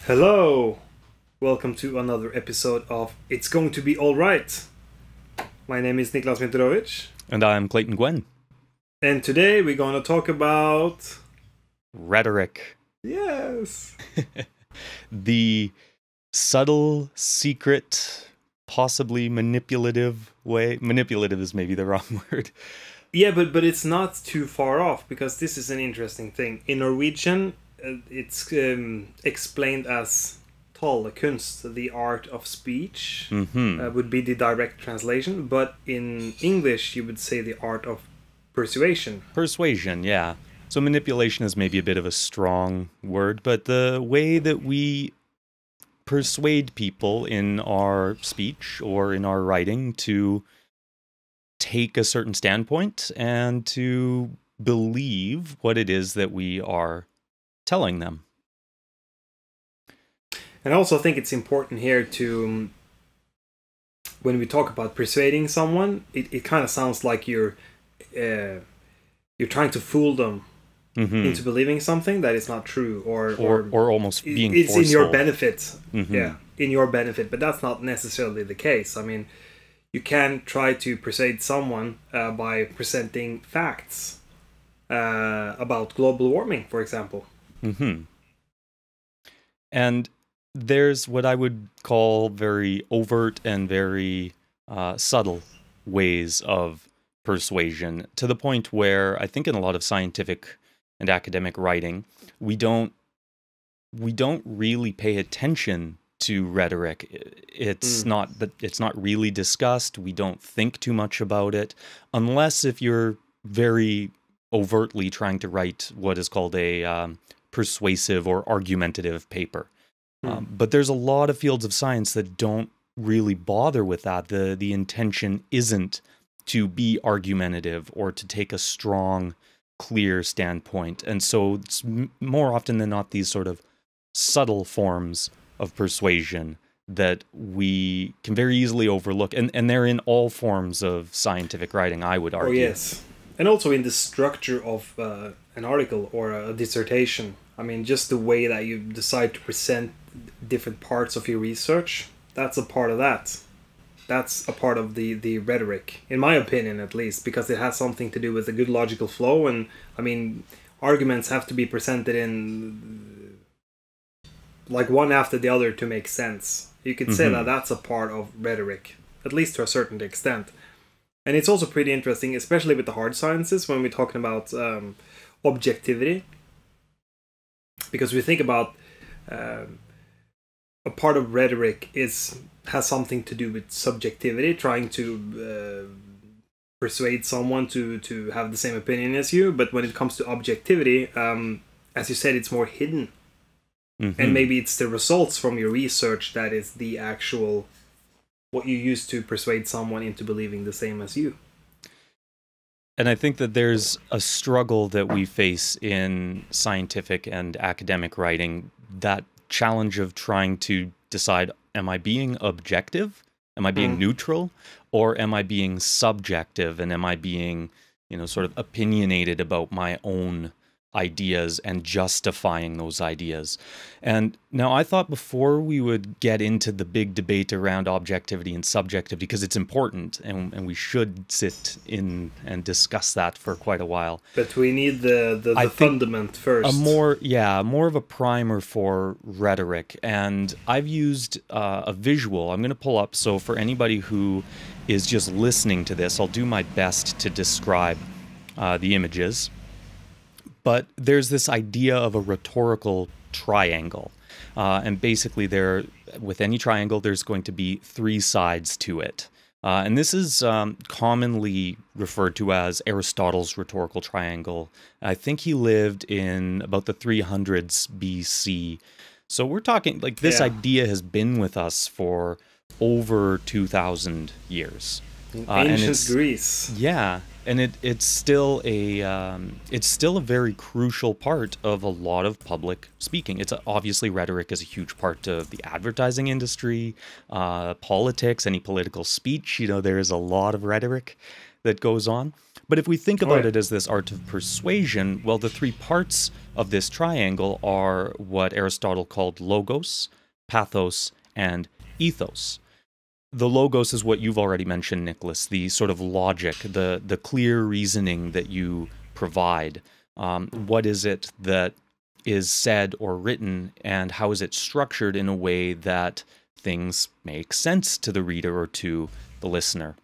Hello! Welcome to another episode of It's Going to Be Alright. My name is Niklas and Clay. And I'm Clayton Gwen. And today we're going to talk about... Rhetoric. Yes! The subtle, secret, possibly manipulative way. Manipulative is maybe the wrong word. Yeah, but it's not too far off, because this is an interesting thing. In Norwegian, it's explained as talekunst, the art of speech, would be the direct translation. But in English, you would say the art of persuasion. Persuasion, yeah. So manipulation is maybe a bit of a strong word, but the way that we persuade people in our speech or in our writing to take a certain standpoint and to believe what it is that we are telling them. And I also think it's important here to, when we talk about persuading someone, it kind of sounds like you're trying to fool them into believing something that is not true, or almost being it's forceful. in your benefit. Yeah, in your benefit, but that's not necessarily the case. I mean, you can try to persuade someone by presenting facts about global warming, for example. And there's what I would call very overt and very subtle ways of persuasion, to the point where I think in a lot of scientific and academic writing, we don't really pay attention to rhetoric. It's not really discussed. We don't think too much about it, unless if you're very overtly trying to write what is called a persuasive or argumentative paper. But there's a lot of fields of science that don't really bother with that. The intention isn't to be argumentative or to take a strong, clear standpoint. And so it's more often than not these sort of subtle forms of persuasion that we can very easily overlook. And they're in all forms of scientific writing, I would argue. Oh, yes. And also in the structure of an article or a dissertation. I mean, just the way that you decide to present different parts of your research, that's a part of that. That's a part of the rhetoric, in my opinion at least, because it has something to do with a good logical flow. And, I mean, arguments have to be presented in like one after the other to make sense. You could say that that's a part of rhetoric, at least to a certain extent. And it's also pretty interesting, especially with the hard sciences, when we're talking about objectivity. Because we think about a part of rhetoric has something to do with subjectivity, trying to persuade someone to have the same opinion as you. But when it comes to objectivity, as you said, it's more hidden. And maybe it's the results from your research that is the actual, what you use to persuade someone into believing the same as you. And I think that there's a struggle that we face in scientific and academic writing, that challenge of trying to decide, am I being objective? Am I being neutral? Or am I being subjective? And am I being, sort of opinionated about my own ideas and justifying those ideas? And now I thought before we would get into the big debate around objectivity and subjectivity, because it's important and we should sit in and discuss that for quite a while. But we need the fundament first. More of a primer for rhetoric. And I've used a visual. I'm going to pull up. So for anybody who is just listening to this, I'll do my best to describe the images. But there's this idea of a rhetorical triangle. And basically with any triangle, there's going to be three sides to it. And this is commonly referred to as Aristotle's rhetorical triangle. I think he lived in about the 300s BC. So we're talking, like, this idea has been with us for over 2,000 years. In ancient Greece. Yeah. And it's still a very crucial part of a lot of public speaking. Obviously rhetoric is a huge part of the advertising industry, politics, any political speech. There is a lot of rhetoric that goes on. But if we think about it as this art of persuasion, well, the three parts of this triangle are what Aristotle called logos, pathos, and ethos. The logos is what you've already mentioned, Nicholas, the sort of logic, the clear reasoning that you provide. What is it that is said or written, and how is it structured in a way that things make sense to the reader or to the listener?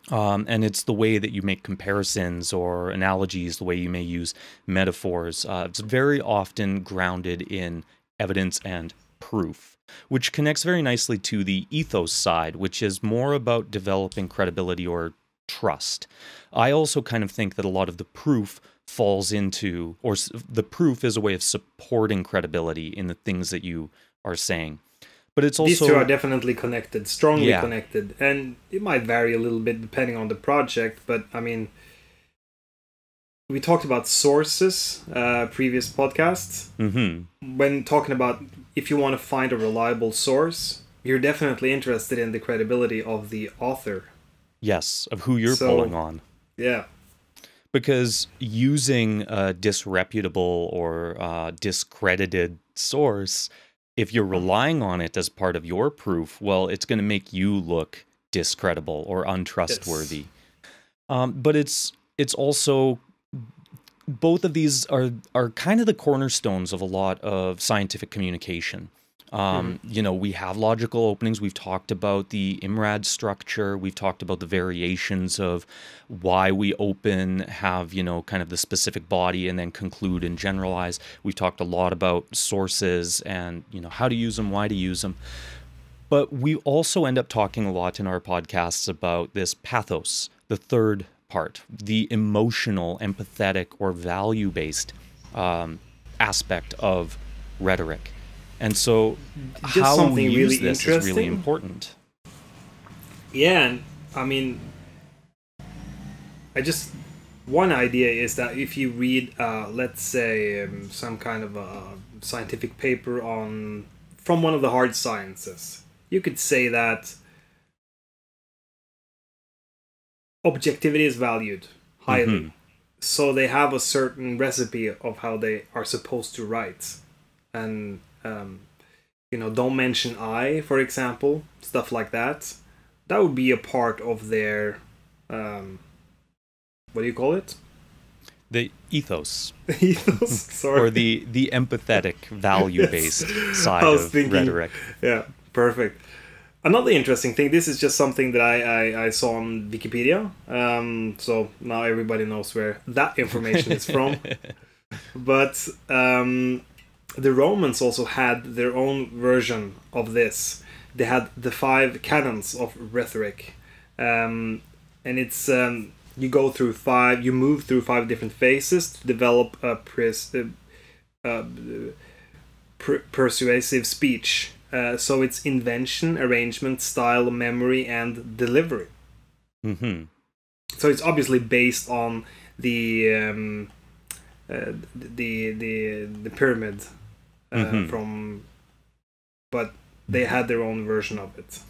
And it's the way that you make comparisons or analogies, the way you may use metaphors. It's very often grounded in evidence and proof, which connects very nicely to the ethos side, which is more about developing credibility or trust. I also kind of think that a lot of the proof falls into, or the proof is a way of supporting credibility in the things that you are saying. But it's also... These two are definitely connected, strongly connected, and it might vary a little bit depending on the project, but I mean, we talked about sources, previous podcasts. When talking about if you want to find a reliable source, you're definitely interested in the credibility of the author. Yes, of who you're pulling on. Yeah. Because using a disreputable or discredited source, if you're relying on it as part of your proof, well, it's going to make you look discredible or untrustworthy. Yes. But it's also, both of these are kind of the cornerstones of a lot of scientific communication. You know, we have logical openings. We've talked about the IMRAD structure. We've talked about the variations of why we open, have, you know, kind of the specific body and then conclude and generalize. We've talked a lot about sources and, you know, how to use them, why to use them. But we also end up talking a lot in our podcasts about this pathos, the third part, the emotional, empathetic, or value-based aspect of rhetoric. And so how we use this is really important. Yeah, and I mean, one idea is that if you read, let's say, some kind of a scientific paper from one of the hard sciences, you could say that objectivity is valued highly. So they have a certain recipe of how they are supposed to write. And you know, don't mention I, for example, stuff like that. That would be a part of their, what do you call it? The ethos. Ethos, sorry. Or the empathetic, value-based side of rhetoric. Yeah, perfect. Another interesting thing, this is just something that I saw on Wikipedia, so now everybody knows where that information is from. But the Romans also had their own version of this. They had the 5 canons of rhetoric, and it's you move through 5 different phases to develop a persuasive speech. So it's invention, arrangement, style, memory, and delivery. So it's obviously based on the pyramid but they had their own version of it.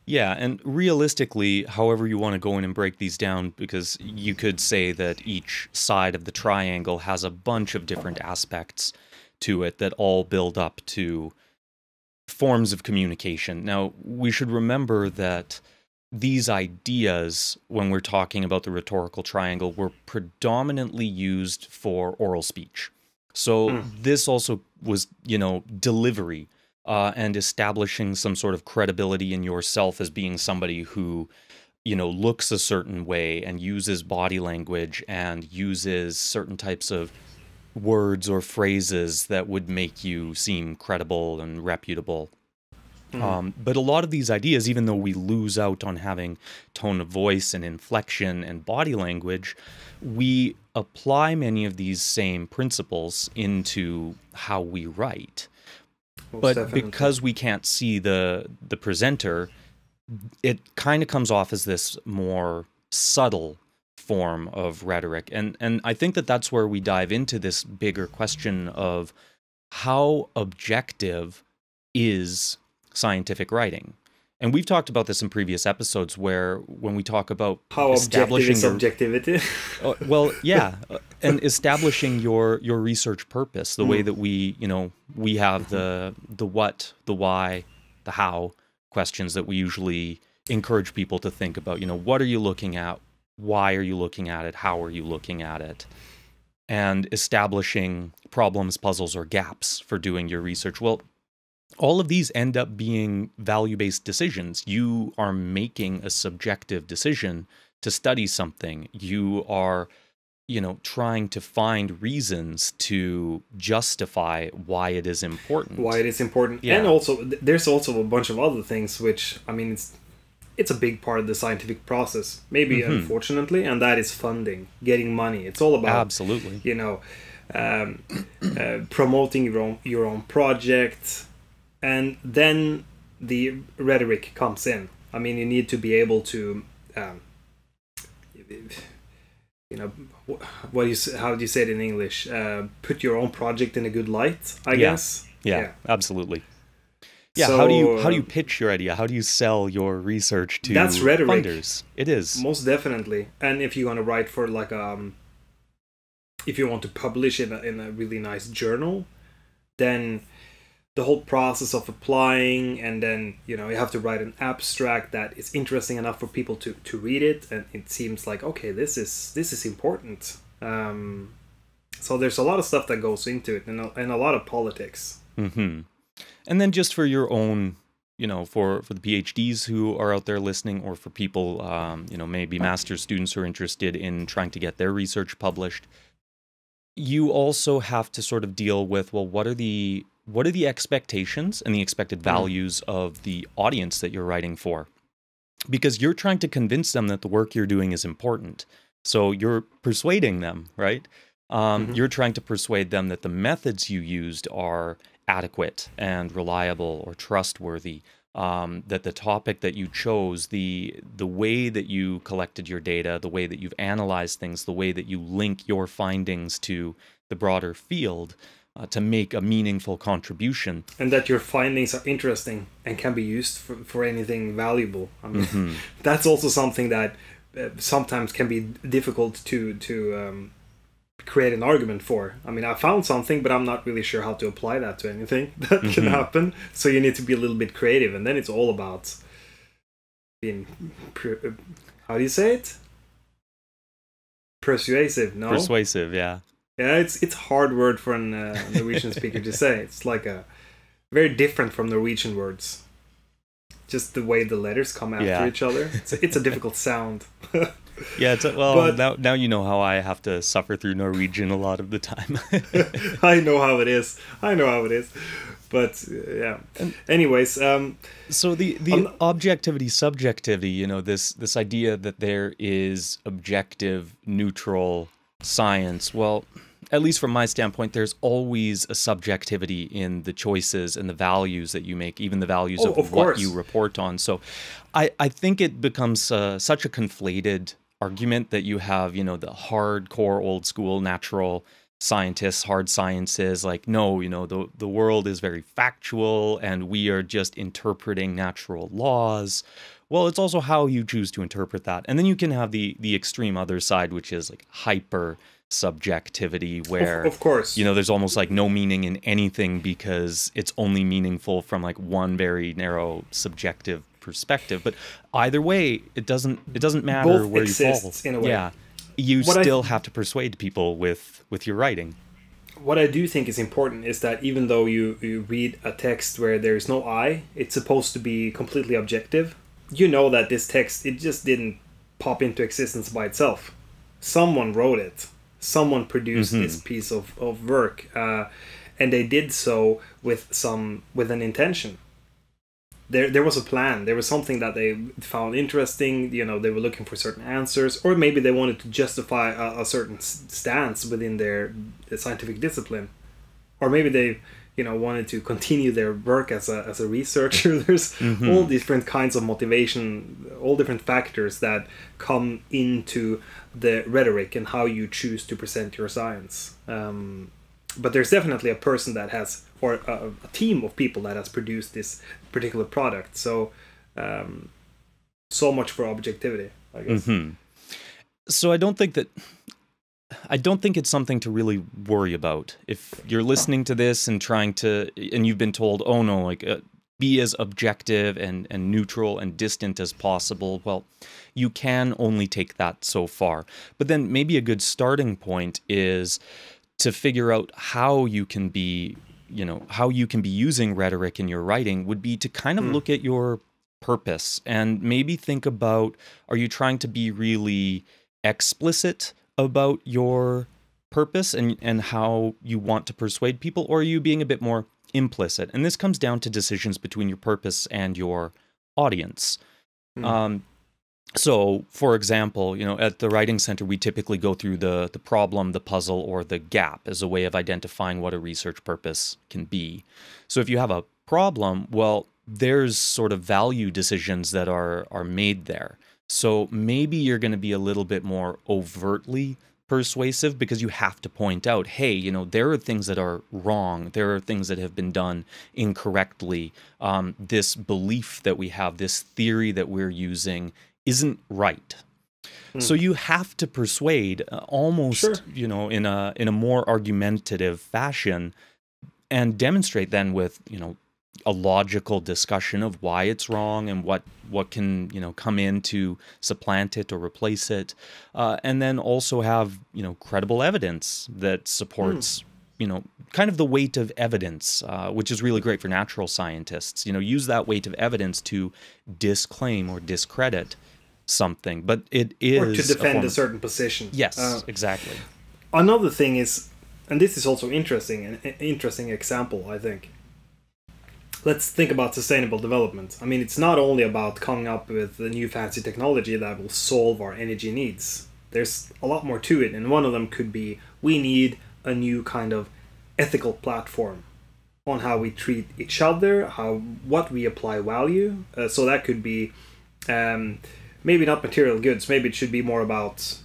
Yeah, and realistically, however you want to go in and break these down, because you could say that each side of the triangle has a bunch of different aspects to it that all build up to forms of communication. Now, we should remember that these ideas, when we're talking about the rhetorical triangle, were predominantly used for oral speech. So this also was, you know, delivery and establishing some sort of credibility in yourself as being somebody who, you know, looks a certain way and uses body language and uses certain types of words or phrases that would make you seem credible and reputable. But a lot of these ideas, even though we lose out on having tone of voice and inflection and body language, we apply many of these same principles into how we write. But definitely, because we can't see the presenter, it kind of comes off as this more subtle form of rhetoric. And I think that that's where we dive into this bigger question of how objective is scientific writing. And we've talked about this in previous episodes where when we talk about how establishing objectivity. Well, yeah, and establishing your research purpose, the way that we have the what, the why, the how questions that we usually encourage people to think about. What are you looking at? Why are you looking at it? How are you looking at it? And establishing problems, puzzles, or gaps for doing your research. Well, all of these end up being value-based decisions. You are making a subjective decision to study something. You are, trying to find reasons to justify why it is important. Why it is important. Yeah. And also, there's also a bunch of other things which, it's a big part of the scientific process, maybe unfortunately, and that is funding, getting money. It's all about absolutely, promoting your own project, and then the rhetoric comes in. You need to be able to, how do you say it in English? Put your own project in a good light, I guess. Yeah, absolutely. Yeah, so, how do you pitch your idea? How do you sell your research to that's rhetoric. Funders? It is. Most definitely. And if you're going to write for if you want to publish in a really nice journal, then the whole process of applying, and then you have to write an abstract that is interesting enough for people to read it, and it seems like, okay, this is important. So there's a lot of stuff that goes into it, and a lot of politics. And then just for your own, for the PhDs who are out there listening, or for people, maybe master's students who are interested in trying to get their research published, you also have to sort of deal with, well, what are the expectations and the expected values of the audience that you're writing for? Because you're trying to convince them that the work you're doing is important. So you're persuading them, right? You're trying to persuade them that the methods you used are adequate and reliable or trustworthy, that the topic that you chose, the way that you collected your data, the way that you've analyzed things, the way that you link your findings to the broader field to make a meaningful contribution. And that your findings are interesting and can be used for anything valuable. That's also something that sometimes can be difficult to create an argument for. I found something, but I'm not really sure how to apply that to anything that can happen. So you need to be a little bit creative, and then it's all about being how do you say it? Persuasive, no? Persuasive, yeah. Yeah, it's a hard word for a Norwegian speaker to say. It's like a very different from Norwegian words. Just the way the letters come after each other. It's a difficult sound. Yeah, but now you know how I have to suffer through Norwegian a lot of the time. I know how it is. But yeah. Anyways, so the objectivity, subjectivity, this idea that there is objective, neutral science. Well, at least from my standpoint, there's always a subjectivity in the choices and the values that you make, even the values of what you report on. So I think it becomes such a conflated argument that you have, the hardcore old school natural scientists, hard sciences, like, no, the world is very factual and we are just interpreting natural laws. Well, it's also how you choose to interpret that. And then you can have the extreme other side, which is like hyper subjectivity, where of course, there's almost like no meaning in anything because it's only meaningful from like one very narrow subjective perspective. But either way, it doesn't matter both where you fall. In a way. Yeah, you still have to persuade people with your writing. What I do think is important is that even though you read a text where there's no I, it's supposed to be completely objective. That this text, it just didn't pop into existence by itself. Someone wrote it. Someone produced this piece of work, and they did so with an intention. There was a plan. There was something that they found interesting. They were looking for certain answers, or maybe they wanted to justify a certain stance within their scientific discipline, or maybe they wanted to continue their work as a researcher. There's all different kinds of motivation, all different factors that come into the rhetoric and how you choose to present your science. But there's definitely a person that has, or a team of people that has produced this particular product. So So much for objectivity, I guess. So I don't think it's something to really worry about. If you're listening to this and you've been told, oh no, like be as objective and neutral and distant as possible, well, you can only take that so far. But then maybe a good starting point is to figure out how you can be using rhetoric in your writing would be to kind of look at your purpose and maybe think about, are you trying to be really explicit about your purpose and how you want to persuade people, or are you being a bit more implicit? And this comes down to decisions between your purpose and your audience. So, for example, at the Writing Center, we typically go through the problem, the puzzle, or the gap as a way of identifying what a research purpose can be. So if you have a problem, well, there's sort of value decisions that are made there. So maybe you're going to be a little bit more overtly persuasive because you have to point out, hey, there are things that are wrong. There are things that have been done incorrectly. This belief that we have, this theory that we're using isn't right. So you have to persuade almost, in a more argumentative fashion and demonstrate then with, a logical discussion of why it's wrong and what can come in to supplant it or replace it, and then also have credible evidence that supports kind of the weight of evidence, which is really great for natural scientists. Use that weight of evidence to disclaim or discredit something, but it is or to defend a certain position. Yes, exactly. Another thing is, and this is also an interesting example, I think. Let's think about sustainable development. I mean, it's not only about coming up with a new fancy technology that will solve our energy needs. There's a lot more to it, and one of them could be we need a new kind of ethical platform on how we treat each other, what we apply value. So that could be maybe not material goods. Maybe it should be more about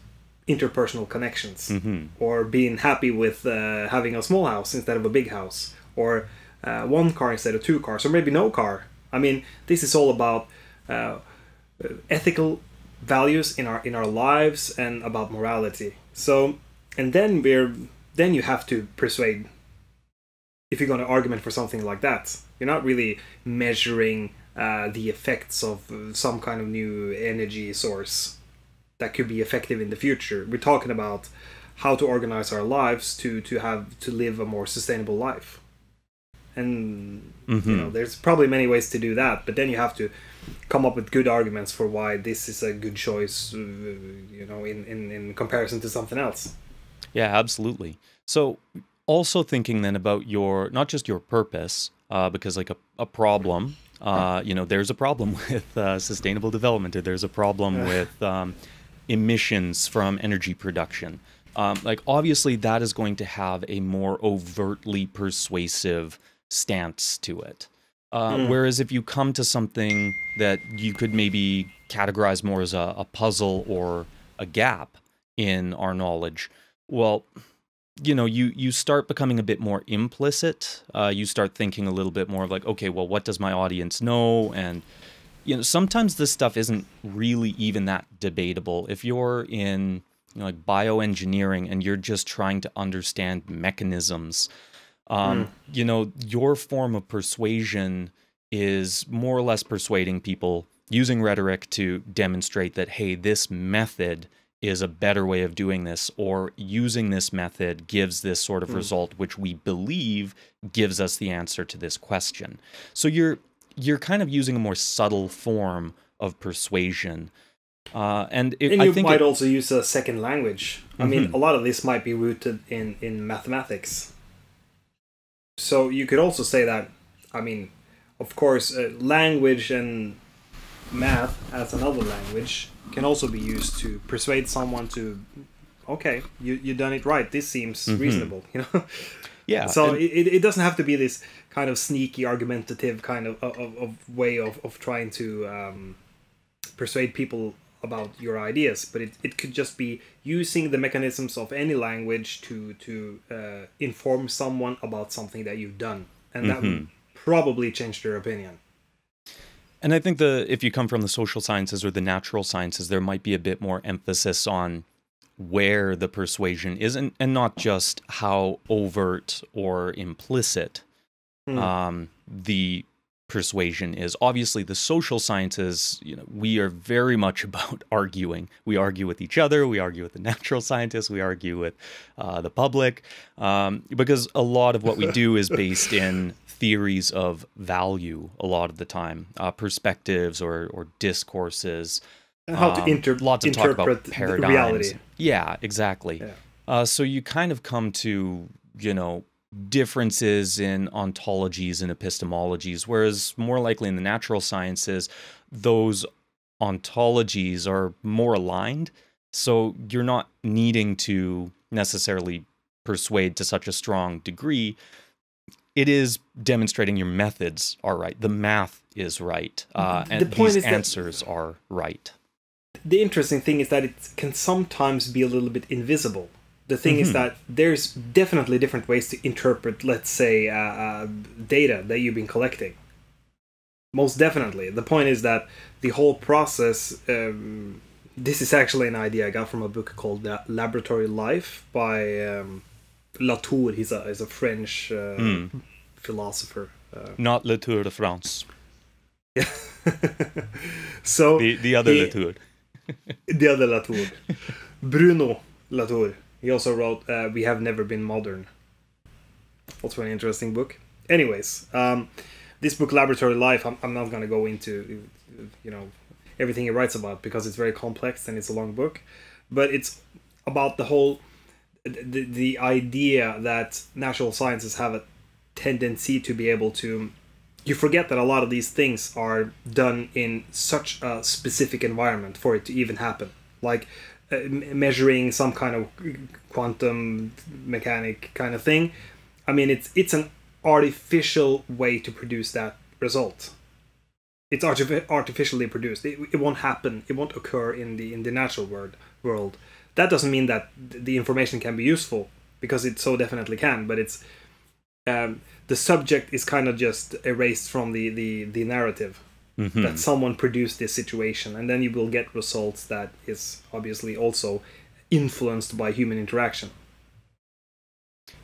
interpersonal connections, or being happy with having a small house instead of a big house, or one car instead of two cars, or maybe no car. I mean, this is all about ethical values in our lives and about morality. So, and then you have to persuade. If you're going to argument for something like that, you're not really measuring the effects of some kind of new energy source that could be effective in the future. We're talking about how to organize our lives to live a more sustainable life. And there's probably many ways to do that, but then you have to come up with good arguments for why this is a good choice, in comparison to something else. Yeah, absolutely. So also thinking then about not just your purpose, because like a problem, there's a problem with sustainable development, or there's a problem with emissions from energy production. Like obviously that is going to have a more overtly persuasive stance to it. Whereas if you come to something that you could maybe categorize more as a puzzle or a gap in our knowledge, well, you start becoming a bit more implicit. You start thinking a little bit more of like, okay, well, what does my audience know? And sometimes this stuff isn't really even that debatable. If you're in like bioengineering and you're just trying to understand mechanisms, your form of persuasion is more or less persuading people using rhetoric to demonstrate that, hey, this method is a better way of doing this, or using this method gives this sort of result, which we believe gives us the answer to this question. So you're kind of using a more subtle form of persuasion. And you might also use a second language. I mean, a lot of this might be rooted in mathematics. So you could also say that, I mean, of course, language and math as another language can also be used to persuade someone to, okay, you done it right. This seems reasonable, Yeah. So it doesn't have to be this kind of sneaky, argumentative kind of way of trying to persuade people about your ideas, but it could just be using the mechanisms of any language to inform someone about something that you've done, and that would probably change their opinion. And I think if you come from the social sciences or the natural sciences, there might be a bit more emphasis on where the persuasion is, and not just how overt or implicit the persuasion is. Obviously, the social sciences, we are very much about arguing. We argue with each other. We argue with the natural scientists. We argue with the public, because a lot of what we do is based in theories of value a lot of the time, perspectives or discourses. And how to lots of talk about paradigms. Reality. Yeah, exactly. Yeah. So you kind of come to, differences in ontologies and epistemologies, whereas more likely in the natural sciences, those ontologies are more aligned. So you're not needing to necessarily persuade to such a strong degree. It is demonstrating your methods are right. The math is right. And these answers are right. The interesting thing is that it can sometimes be a little bit invisible. The thing is that there's definitely different ways to interpret, let's say, data that you've been collecting. Most definitely. The point is that the whole process, this is actually an idea I got from a book called Laboratory Life by Latour. He's a French philosopher. Not Latour de France. Yeah. So the other Latour. The other Latour. Bruno Latour. He also wrote We Have Never Been Modern. Also an interesting book. Anyways, this book, Laboratory Life, I'm not going to go into everything he writes about because it's very complex and it's a long book. But it's about the whole... The idea that natural sciences have a tendency to be able to... You forget that a lot of these things are done in such a specific environment for it to even happen. Like... measuring some kind of quantum mechanic kind of thing. I mean, it's an artificial way to produce that result. It's artificially produced. It won't happen. It won't occur in the natural world. That doesn't mean that the information can be useful, because it so definitely can. But it's the subject is kind of just erased from the narrative. That someone produced this situation, and then you will get results that is obviously also influenced by human interaction.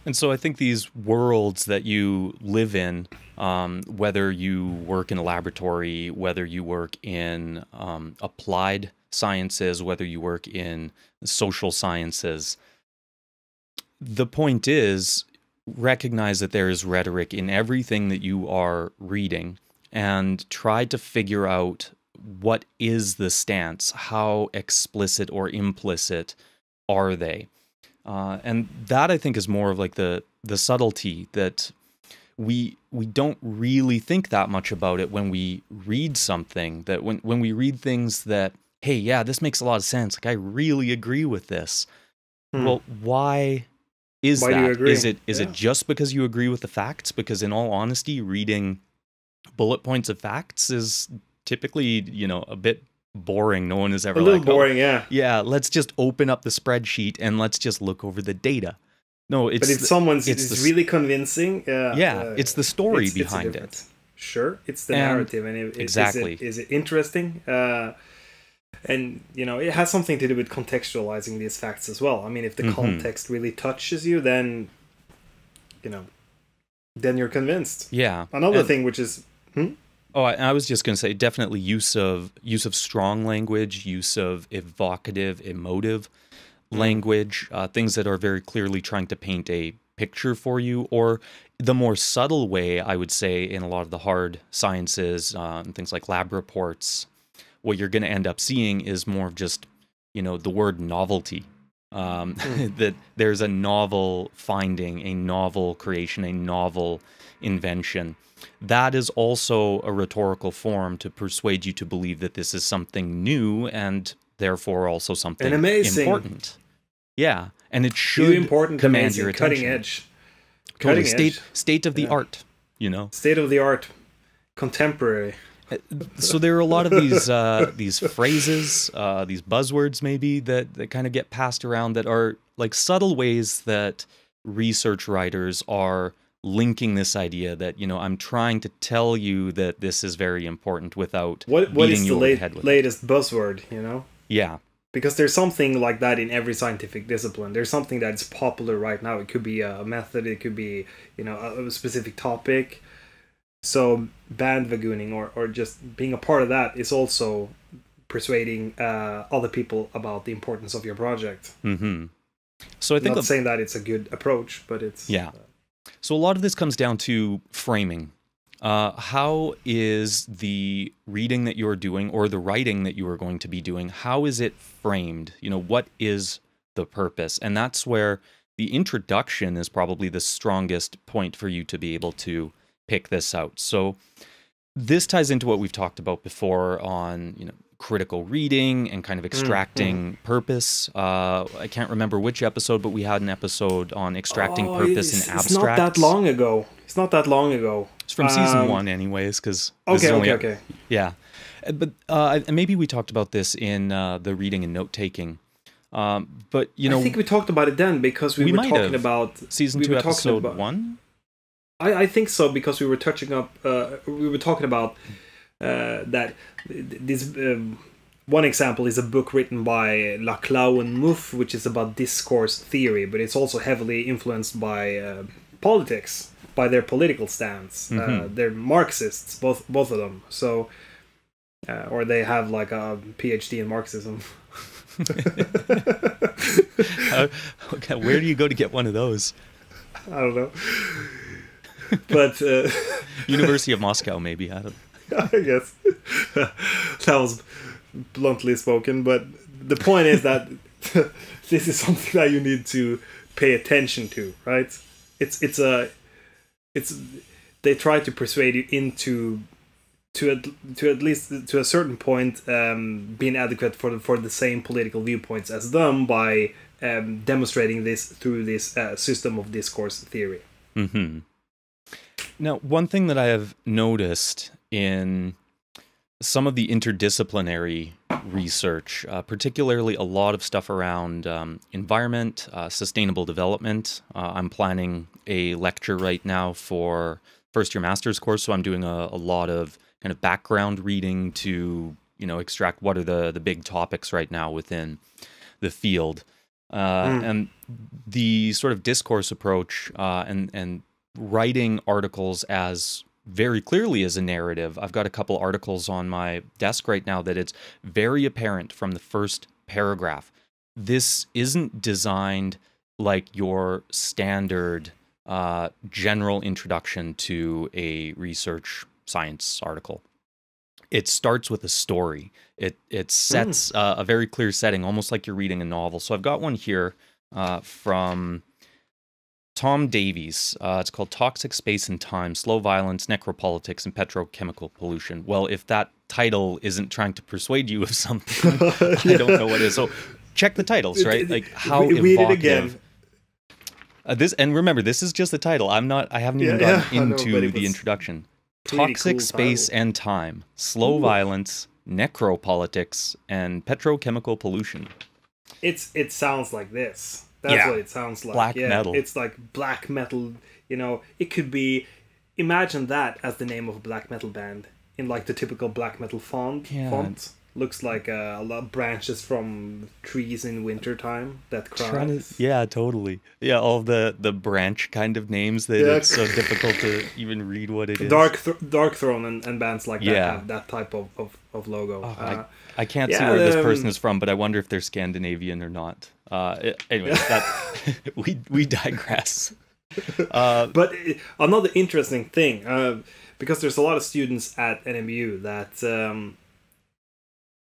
And so I think these worlds that you live in, whether you work in a laboratory, whether you work in applied sciences, whether you work in social sciences, the point is, recognize that there is rhetoric in everything that you are reading, and try to figure out what is the stance, how explicit or implicit are they. And that, I think, is more of like the subtlety that we don't really think that much about it when we read something, that when we read things that, hey, yeah, this makes a lot of sense, like I really agree with this. Well, why is that? Do you agree? Is it just because you agree with the facts? Because in all honesty, reading bullet points of facts is typically, a bit boring. No one is ever boring, yeah. Yeah, let's just open up the spreadsheet and let's just look over the data. No, it's... But if it's really convincing... it's the story behind it. Sure, it's the narrative. And exactly. Is it interesting? And, it has something to do with contextualizing these facts as well. I mean, if the context really touches you, then, then you're convinced. Yeah. Another thing which is... Oh, I was just going to say, definitely use of strong language, use of evocative, emotive language, things that are very clearly trying to paint a picture for you, or the more subtle way, I would say, in a lot of the hard sciences, and things like lab reports, what you're going to end up seeing is more of just, the word novelty. That there's a novel finding, a novel creation, a novel invention. That is also a rhetorical form to persuade you to believe that this is something new and therefore also something important. Yeah, and it should command your attention. Cutting edge. Totally. State of the art, State of the art. Contemporary. So there are a lot of these phrases, these buzzwords maybe that kind of get passed around that are like subtle ways that research writers are linking this idea that, I'm trying to tell you that this is very important without what beating is you the over the head with latest buzzword, Yeah. Because there's something like that in every scientific discipline. There's something that's popular right now. It could be a method, it could be, a specific topic. So bandwagooning or just being a part of that is also persuading other people about the importance of your project. Mm-hmm. So I think not saying that it's a good approach, but it's... Yeah. So a lot of this comes down to framing. How is the reading that you're doing or the writing that you are going to be doing, how is it framed? What is the purpose? And that's where the introduction is probably the strongest point for you to be able to pick this out. So this ties into what we've talked about before on, critical reading and kind of extracting purpose. I can't remember which episode, but we had an episode on extracting purpose in abstract. It's not that long ago. It's from season 1 anyways, because... Okay. Yeah. But maybe we talked about this in the reading and note-taking. But, I think we talked about it then, because we were talking about... Season 2, episode 1? I think so, because we were touching up... we were talking about that this... one example is a book written by Laclau and Mouffe, which is about discourse theory, but it's also heavily influenced by politics, by their political stance. Mm-hmm. They're Marxists, both of them. So, or they have like a PhD in Marxism. Okay, where do you go to get one of those? I don't know. But University of Moscow, maybe. I guess that was bluntly spoken, but the point is that this is something that you need to pay attention to, right? They try to persuade you into to at least to a certain point being adequate for the same political viewpoints as them by demonstrating this through this system of discourse theory. Mm-hmm. Now, one thing that I have noticed in some of the interdisciplinary research, particularly a lot of stuff around environment, sustainable development. I'm planning a lecture right now for first-year master's course, so I'm doing a lot of kind of background reading to, extract what are the big topics right now within the field. And the sort of discourse approach and writing articles as very clearly as a narrative. I've got a couple articles on my desk right now that it's very apparent from the first paragraph. This isn't designed like your standard general introduction to a research science article. It starts with a story. It sets a very clear setting, almost like you're reading a novel. So I've got one here from Tom Davies. It's called Toxic Space and Time, Slow Violence, Necropolitics, and Petrochemical Pollution. Well, if that title isn't trying to persuade you of something, I don't know what is. So check the titles, right? Like how evocative. Read it again. And remember, this is just the title. I haven't even gotten into the introduction. Toxic Space and Time, Slow Violence, Necropolitics, and Petrochemical Pollution. It sounds like this. That's what it sounds like. Black metal. It's like black metal, it could be, imagine that as the name of a black metal band in like the typical black metal font. Looks like a lot of branches from trees in wintertime that cry. Yeah, totally. Yeah, all the branch kind of names that it's so difficult to even read what it is. Dark Throne and bands like that have that type of logo. Oh, I can't see where this person is from, but I wonder if they're Scandinavian or not. Anyway, we digress. But another interesting thing, because there's a lot of students at NMU that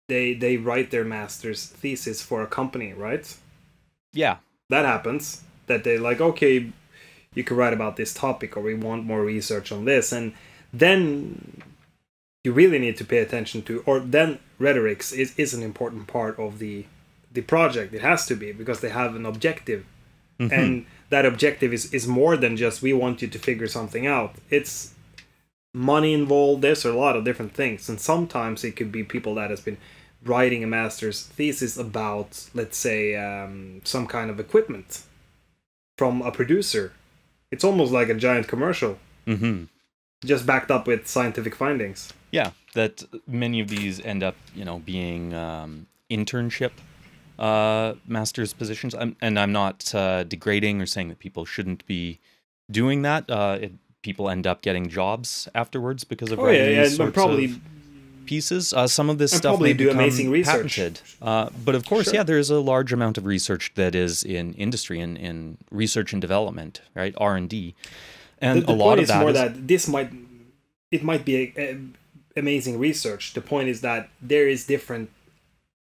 they write their master's thesis for a company, right? Yeah. That happens. That they're like, okay, you can write about this topic, or we want more research on this. And then you really need to pay attention to, or then rhetorics is an important part of the project. It has to be, because they have an objective. Mm-hmm. And that objective is more than just, we want you to figure something out. It's money involved. There's a lot of different things. And sometimes it could be people that has been writing a master's thesis about, let's say, some kind of equipment from a producer. It's almost like a giant commercial, Mm-hmm. just backed up with scientific findings. Yeah, that many of these end up, being internship master's positions. I'm not degrading or saying that people shouldn't be doing that. People end up getting jobs afterwards because of writing these sorts of pieces. Some of this stuff may become amazing research. patented. But of course, Sure. there's a large amount of research that is in industry and in research and development, right? R&D. And The a lot point of is that more is, that it might be amazing research. The point is that there is different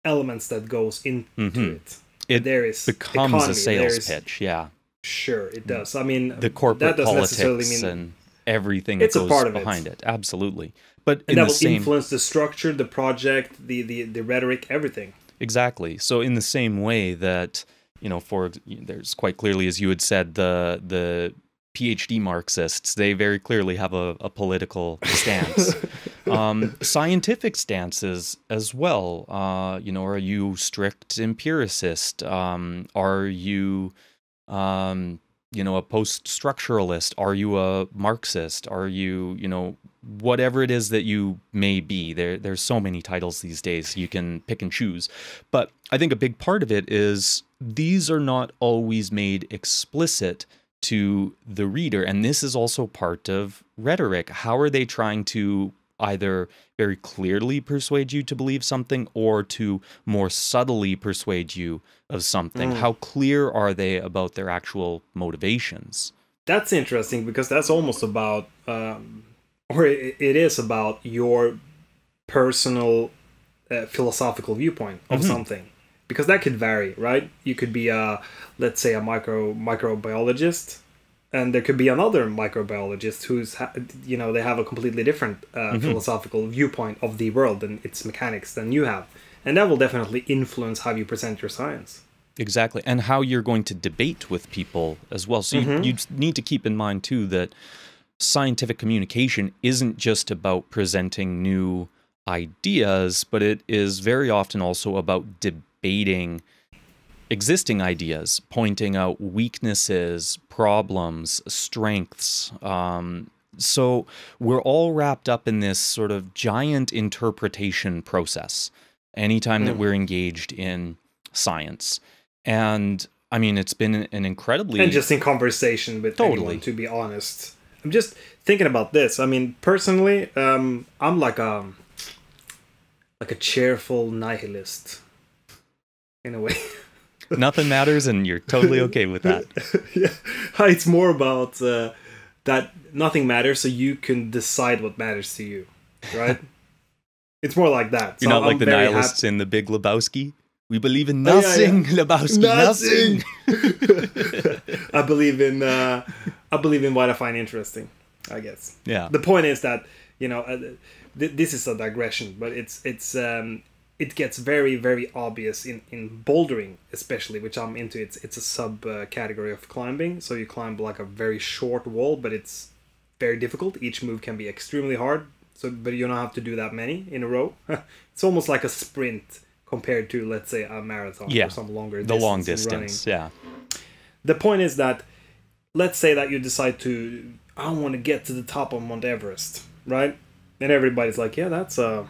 elements that goes into it. it There is becomes economy, a sales there is- pitch, yeah. Sure, it does. I mean, The corporate that doesn't necessarily politics mean, and everything that It's a goes part of it. behind it. Absolutely. But and in that the will same influence the structure, the project, the rhetoric, everything. Exactly. So in the same way that, there's quite clearly, as you had said, the PhD Marxists, they very clearly have a political stance. Scientific stances as well. Are you strict empiricist? Are you, a post-structuralist? Are you a Marxist? Are you, whatever it is that you may be? There's so many titles these days you can pick and choose. But I think a big part of it is these are not always made explicit to the reader. And this is also part of rhetoric. How are they trying to either very clearly persuade you to believe something or to more subtly persuade you of something? How clear are they about their actual motivations? That's interesting because that's almost about, or it is about your personal philosophical viewpoint of something. Because that could vary, right? You could be let's say a microbiologist, and there could be another microbiologist who's, they have a completely different philosophical viewpoint of the world and its mechanics than you have. And that will definitely influence how you present your science. Exactly. And how you're going to debate with people as well. So you need to keep in mind, too, that scientific communication isn't just about presenting new ideas, but it is very often also about debating existing ideas, pointing out weaknesses, problems, strengths. So we're all wrapped up in this sort of giant interpretation process anytime that we're engaged in science. And I mean, it's been an incredibly... And just in conversation with anyone, to be honest. I'm just thinking about this. I mean, personally, I'm like a cheerful nihilist, in a way. Nothing matters, and you're totally okay with that. Yeah. It's more about that nothing matters, so you can decide what matters to you, right? It's more like that. You're not like the nihilists in The Big Lebowski? We believe in nothing, Lebowski, nothing. I believe in what I find interesting, I guess. Yeah. The point is that, this is a digression, but it gets very, very obvious in bouldering, especially, which I'm into. It's a sub category of climbing. So you climb like a very short wall, but it's very difficult. Each move can be extremely hard. But you don't have to do that many in a row. It's almost like a sprint compared to, let's say, a marathon or some longer distance. The long distance, yeah. The point is that, let's say that you decide I want to get to the top of Mount Everest, right? And everybody's like, yeah, that's a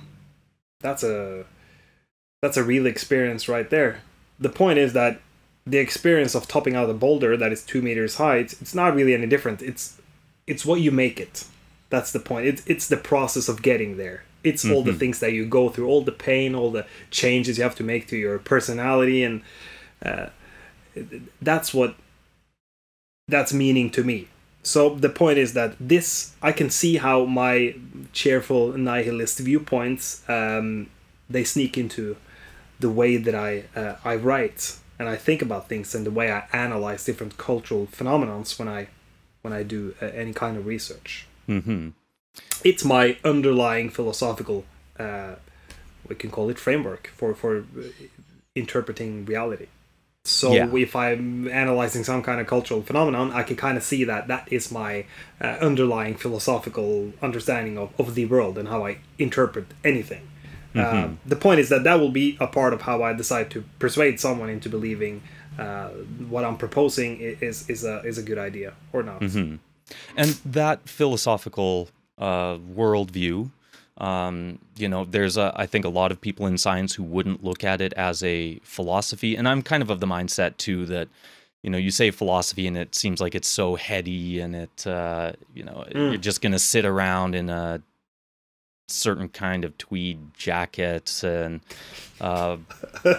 real experience right there. The point is that the experience of topping out a boulder that is 2 meters high, it's not really any different. It's what you make it. That's the point. It's the process of getting there. It's all the things that you go through, all the pain, all the changes you have to make to your personality, and that's meaning to me. So the point is that I can see how my cheerful nihilist viewpoints they sneak into the way that I write and I think about things, and the way I analyze different cultural phenomena when I do any kind of research. Mm-hmm. It's my underlying philosophical, we can call it framework for interpreting reality. So if I'm analyzing some kind of cultural phenomenon, I can kind of see that is my underlying philosophical understanding of the world and how I interpret anything. The point is that will be a part of how I decide to persuade someone into believing what I'm proposing is a good idea or not. Mm-hmm. And that philosophical worldview, there's I think a lot of people in science who wouldn't look at it as a philosophy, and I'm kind of the mindset too that, you say philosophy and it seems like it's so heady and it, you're just going to sit around in a certain kind of tweed jacket and a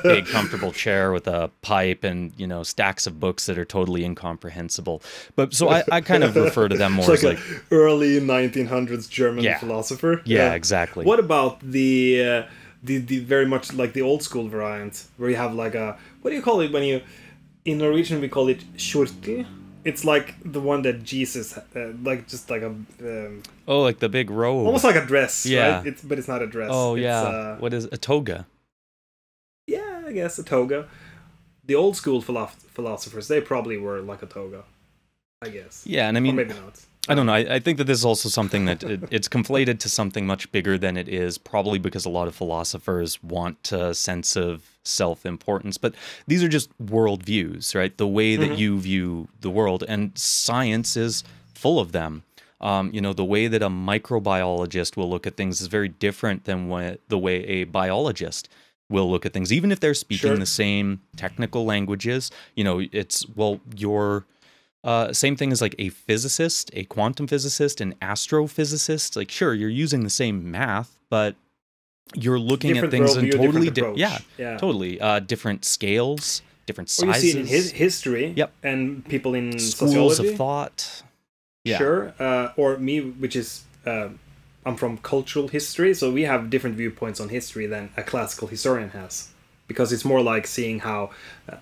big comfortable chair with a pipe and, stacks of books that are totally incomprehensible. But so I kind of refer to them more it's as like early 1900s German philosopher. Yeah, exactly. What about the very much like the old school variant where you have like what do you call it when you, in Norwegian we call it skjortel? It's like the one that Jesus, like just like a... like the big robe. Almost like a dress, yeah. right? But it's not a dress. Oh, yeah. What is a toga? Yeah, I guess a toga. The old school philosophers, they probably were like a toga, I guess. Yeah, and I mean... Or maybe not. I don't know. I think that this is also something that it's conflated to something much bigger than it is, probably because a lot of philosophers want a sense of self-importance. But these are just worldviews, right? The way that you view the world. And science is full of them. The way that a microbiologist will look at things is very different than the way a biologist will look at things. Even if they're speaking the same technical languages, it's, your... same thing as like a physicist, a quantum physicist, an astrophysicist. Like, sure, you're using the same math, but you're looking at things in totally different. Yeah, totally different scales, different sizes. Or you see it in history. Yep. And people in schools sociology. of thought. Yeah. Sure. Or me, which is I'm from cultural history, so we have different viewpoints on history than a classical historian has. Because it's more like seeing how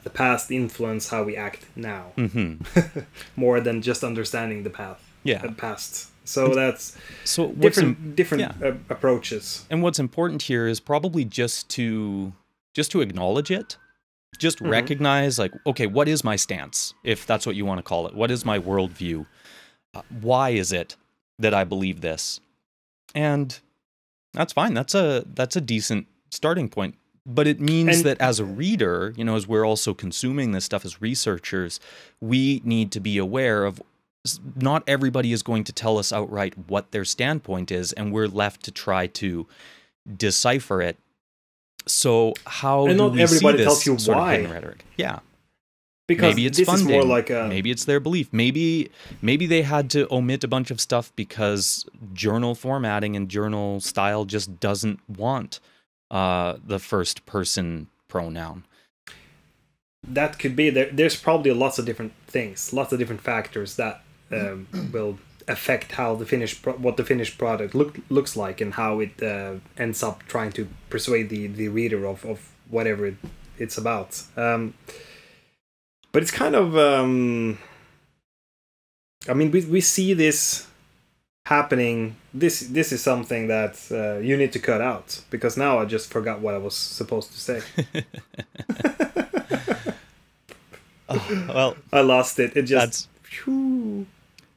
the past influence how we act now, more than just understanding the past. So that's different approaches. And what's important here is probably just to acknowledge it, just recognize like, okay, what is my stance, if that's what you want to call it? What is my worldview? Why is it that I believe this? And that's fine. That's a decent starting point. But it means that as a reader, as we're also consuming this stuff as researchers, we need to be aware of not everybody is going to tell us outright what their standpoint is, and we're left to try to decipher it. So how do we see this sort of hidden rhetoric? Yeah. Because maybe it's this funding. Is more like maybe it's their belief. Maybe they had to omit a bunch of stuff because journal formatting and journal style just doesn't want the first person pronoun. That could be there. There's probably lots of different things, lots of different factors that will affect how what the finished product looks like, and how it ends up trying to persuade the reader of whatever it's about. But it's kind of I mean, we see this happening. This is something that you need to cut out, because now I just forgot what I was supposed to say. Well, I lost it. It just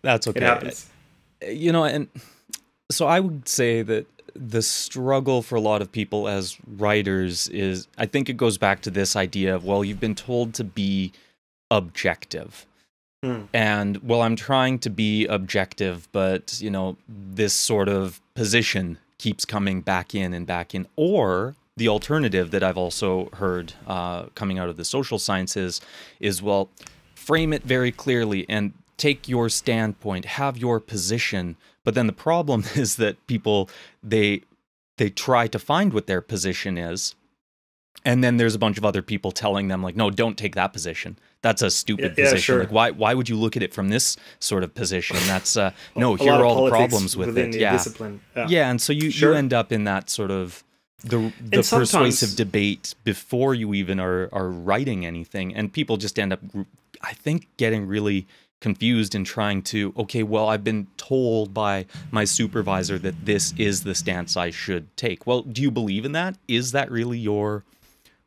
that's okay. It happens. And so I would say that the struggle for a lot of people as writers is, I think it goes back to this idea of, well, you've been told to be objective. And, well, I'm trying to be objective, but, this sort of position keeps coming back in and back in. Or the alternative that I've also heard coming out of the social sciences is, well, frame it very clearly and take your standpoint, have your position. But then the problem is that people, they try to find what their position is. And then there's a bunch of other people telling them, like, no, don't take that position. That's a stupid position. Sure. Like, why would you look at it from this sort of position? That's no. Here are all the problems with it. Yeah, discipline. Yeah, and so you end up in that sort of the persuasive debate before you even are writing anything, and people just end up, I think, getting really confused and trying to, okay, well, I've been told by my supervisor that this is the stance I should take. Well, do you believe in that? Is that really your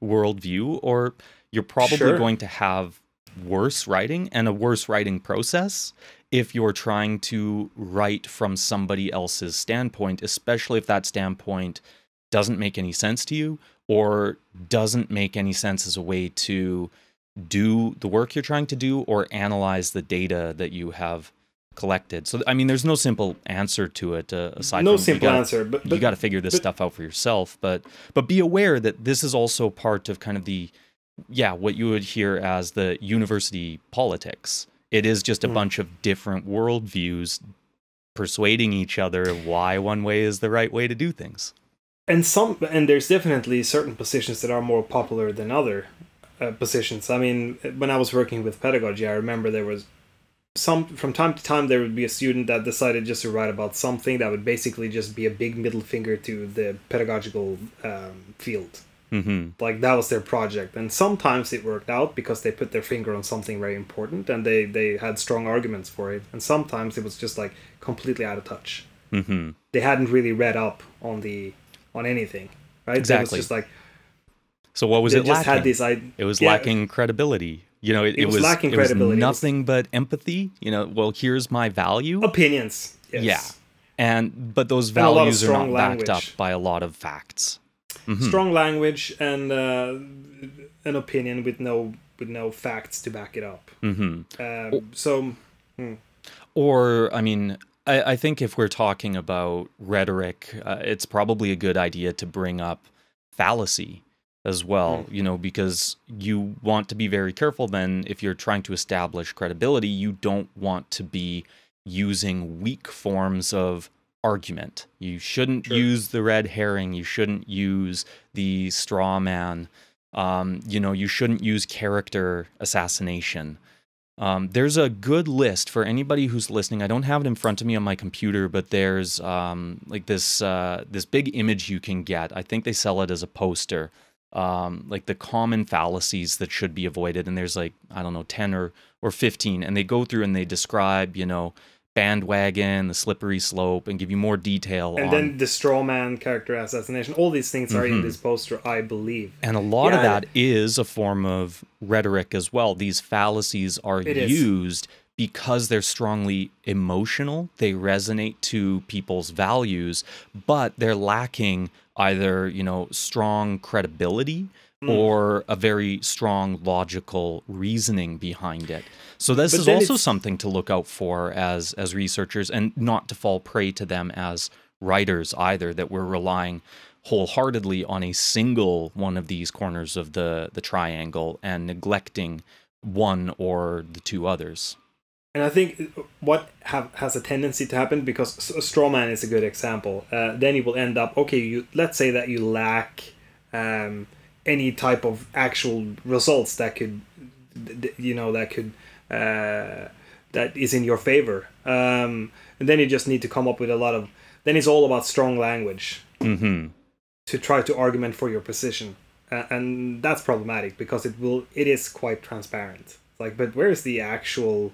worldview? Or you're probably going to have worse writing and a worse writing process if you're trying to write from somebody else's standpoint, especially if that standpoint doesn't make any sense to you or doesn't make any sense as a way to do the work you're trying to do or analyze the data that you have collected. So, I mean, there's no simple answer to it aside no from simple answer, but you got to figure this stuff out for yourself. But be aware that this is also part of kind of the, what you would hear as the university politics. It is just a bunch of different worldviews persuading each other why one way is the right way to do things. And there's definitely certain positions that are more popular than other positions. I mean, when I was working with pedagogy, I remember there was from time to time there would be a student that decided just to write about something that would basically just be a big middle finger to the pedagogical field. Like that was their project, and sometimes it worked out because they put their finger on something very important and they had strong arguments for it, and sometimes it was just like completely out of touch. They hadn't really read up on anything, right? Exactly. It was just like, so what was it lacking? Had this it was lacking credibility. You know, it was lacking credibility. It was nothing but empathy. You know, well, here's my value. Opinions. Yes. Yeah. But those values are not backed up by a lot of facts. Strong language and an opinion with no facts to back it up. Or, I mean, I think if we're talking about rhetoric, it's probably a good idea to bring up fallacy as well, you know, because you want to be very careful then if you're trying to establish credibility. You don't want to be using weak forms of argument. You shouldn't use the red herring. You shouldn't use the straw man. You know, you shouldn't use character assassination. There's a good list for anybody who's listening. I don't have it in front of me on my computer, but there's like this big image you can get. I think they sell it as a poster. Like the common fallacies that should be avoided, and there's like, I don't know, 10 or 15, and they go through and they describe, you know, bandwagon, the slippery slope, and give you more detail. And then the straw man, character assassination, all these things are in this poster, I believe. And a lot of that is a form of rhetoric as well. These fallacies are used because they're strongly emotional, they resonate to people's values, but they're lacking either, you know, strong credibility or a very strong logical reasoning behind it. So this is also something to look out for as researchers, and not to fall prey to them as writers either, that we're relying wholeheartedly on a single one of these corners of the triangle and neglecting one or the two others. And I think what has a tendency to happen, because a straw man is a good example, then you will end up, let's say that you lack any type of actual results that could, that is in your favor. And then you just need to come up with then it's all about strong language to try to argument for your position. And that's problematic because it is quite transparent. Like, but where's the actual,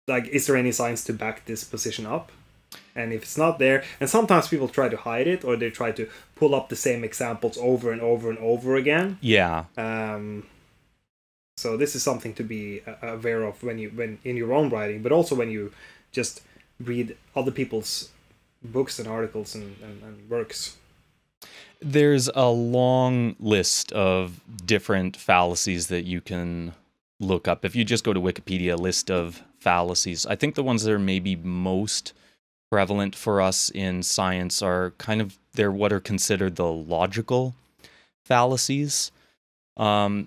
like, is there any science to back this position up? And if it's not there, and sometimes people try to hide it, or they try to pull up the same examples over and over and over again. Yeah. So this is something to be aware of when in your own writing, but also when you just read other people's books and articles and works. There's a long list of different fallacies that you can look up. If you just go to Wikipedia, list of fallacies, I think the ones that are maybe most prevalent for us in science are they're what are considered the logical fallacies. And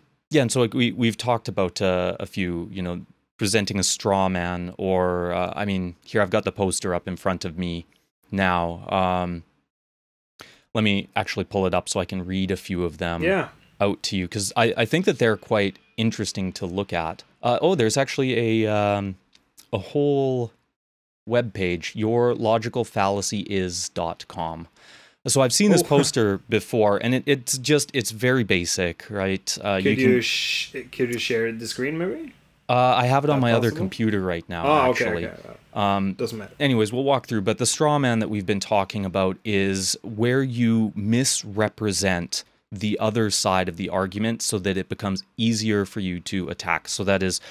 so we've talked about a few, you know, presenting a straw man, or here I've got the poster up in front of me now. Let me actually pull it up so I can read a few of them out to you, because I think that they're quite interesting to look at. There's actually a whole webpage, yourlogicalfallacyis.com. So I've seen this poster before, and it's very basic, right? Could you share the screen, maybe? I have it on my other computer right now, actually. Okay. Doesn't matter. Anyways, we'll walk through. But the straw man that we've been talking about is where you misrepresent the other side of the argument so that it becomes easier for you to attack. So that is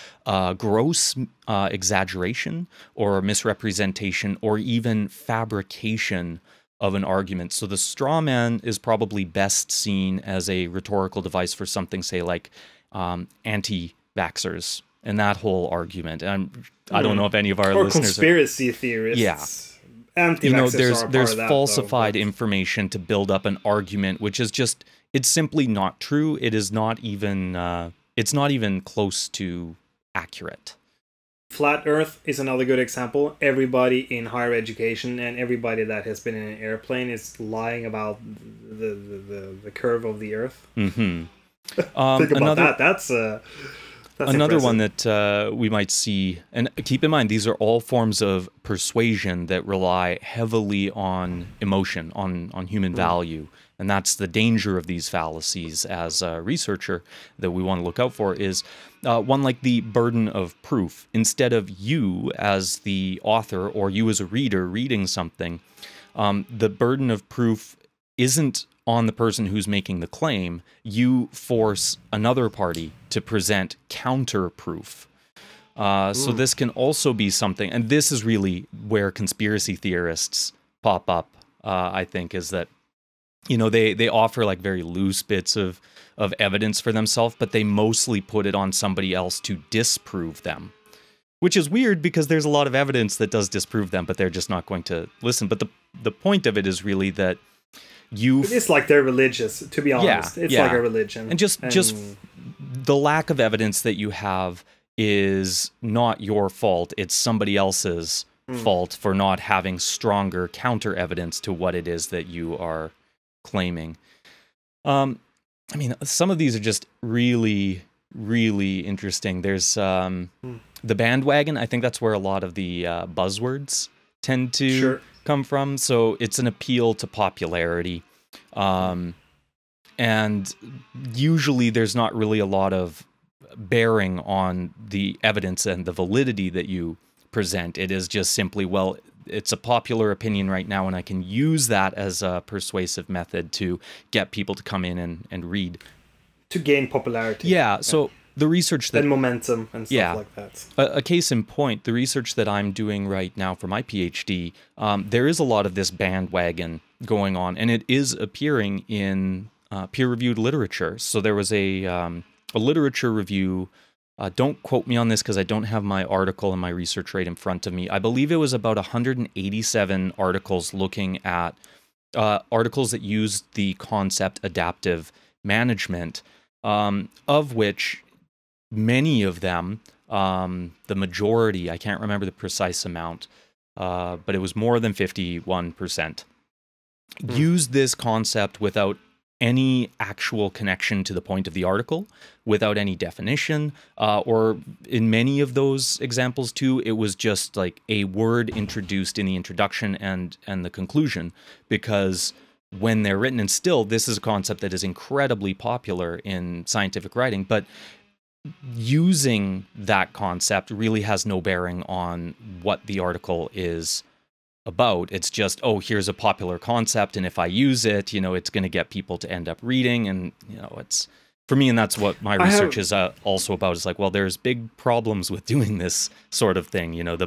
gross exaggeration or misrepresentation or even fabrication of an argument. So the straw man is probably best seen as a rhetorical device for something, say, like anti-vaxxers and that whole argument. And I don't know if any of our or listeners conspiracy theorists. Yeah. Anti-vaxxers there's that, falsified information to build up an argument, which is just, it's simply not true. It is not even, it's not even close to accurate. Flat Earth is another good example. Everybody in higher education and everybody that has been in an airplane is lying about the curve of the Earth. Mm-hmm. Think about that. That's another impressive. one that we might see, and keep in mind, these are all forms of persuasion that rely heavily on emotion, on human value. And that's the danger of these fallacies as a researcher that we want to look out for is one like the burden of proof. Instead of you as the author or you as a reader reading something, the burden of proof isn't on the person who's making the claim. You force another party to present counter proof. So this can also be something, and this is really where conspiracy theorists pop up, I think, is that, you know, they offer like very loose bits of evidence for themselves, but they mostly put it on somebody else to disprove them. Which is weird because there's a lot of evidence that does disprove them, but they're just not going to listen. But the point of it is really that it's like they're religious, to be honest. It's like a religion. And just the lack of evidence that you have is not your fault. It's somebody else's fault for not having stronger counter evidence to what it is that you are claiming. I mean, some of these are just really, really interesting. There's the bandwagon. I think that's where a lot of the buzzwords tend to come from. So it's an appeal to popularity. And usually there's not really a lot of bearing on the evidence and the validity that you present. It is just simply, well, it's a popular opinion right now, and I can use that as a persuasive method to get people to come in and read. To gain popularity. Yeah, so the research that... And momentum and stuff like that. A case in point, the research that I'm doing right now for my PhD, there is a lot of this bandwagon going on, and it is appearing in peer-reviewed literature. So there was a literature review. Don't quote me on this because I don't have my article and my research right in front of me. I believe it was about 187 articles looking at articles that used the concept adaptive management, of which many of them, the majority, I can't remember the precise amount, but it was more than 51%, used this concept without any actual connection to the point of the article, without any definition, or in many of those examples too, it was just like a word introduced in the introduction and the conclusion, because when they're written, and still this is a concept that is incredibly popular in scientific writing, but using that concept really has no bearing on what the article is about. It's just, oh, here's a popular concept, and if I use it, you know, it's going to get people to end up reading, and, you know, it's, for me, and that's what my research is also about, is like, well, there's big problems with doing this sort of thing, you know, the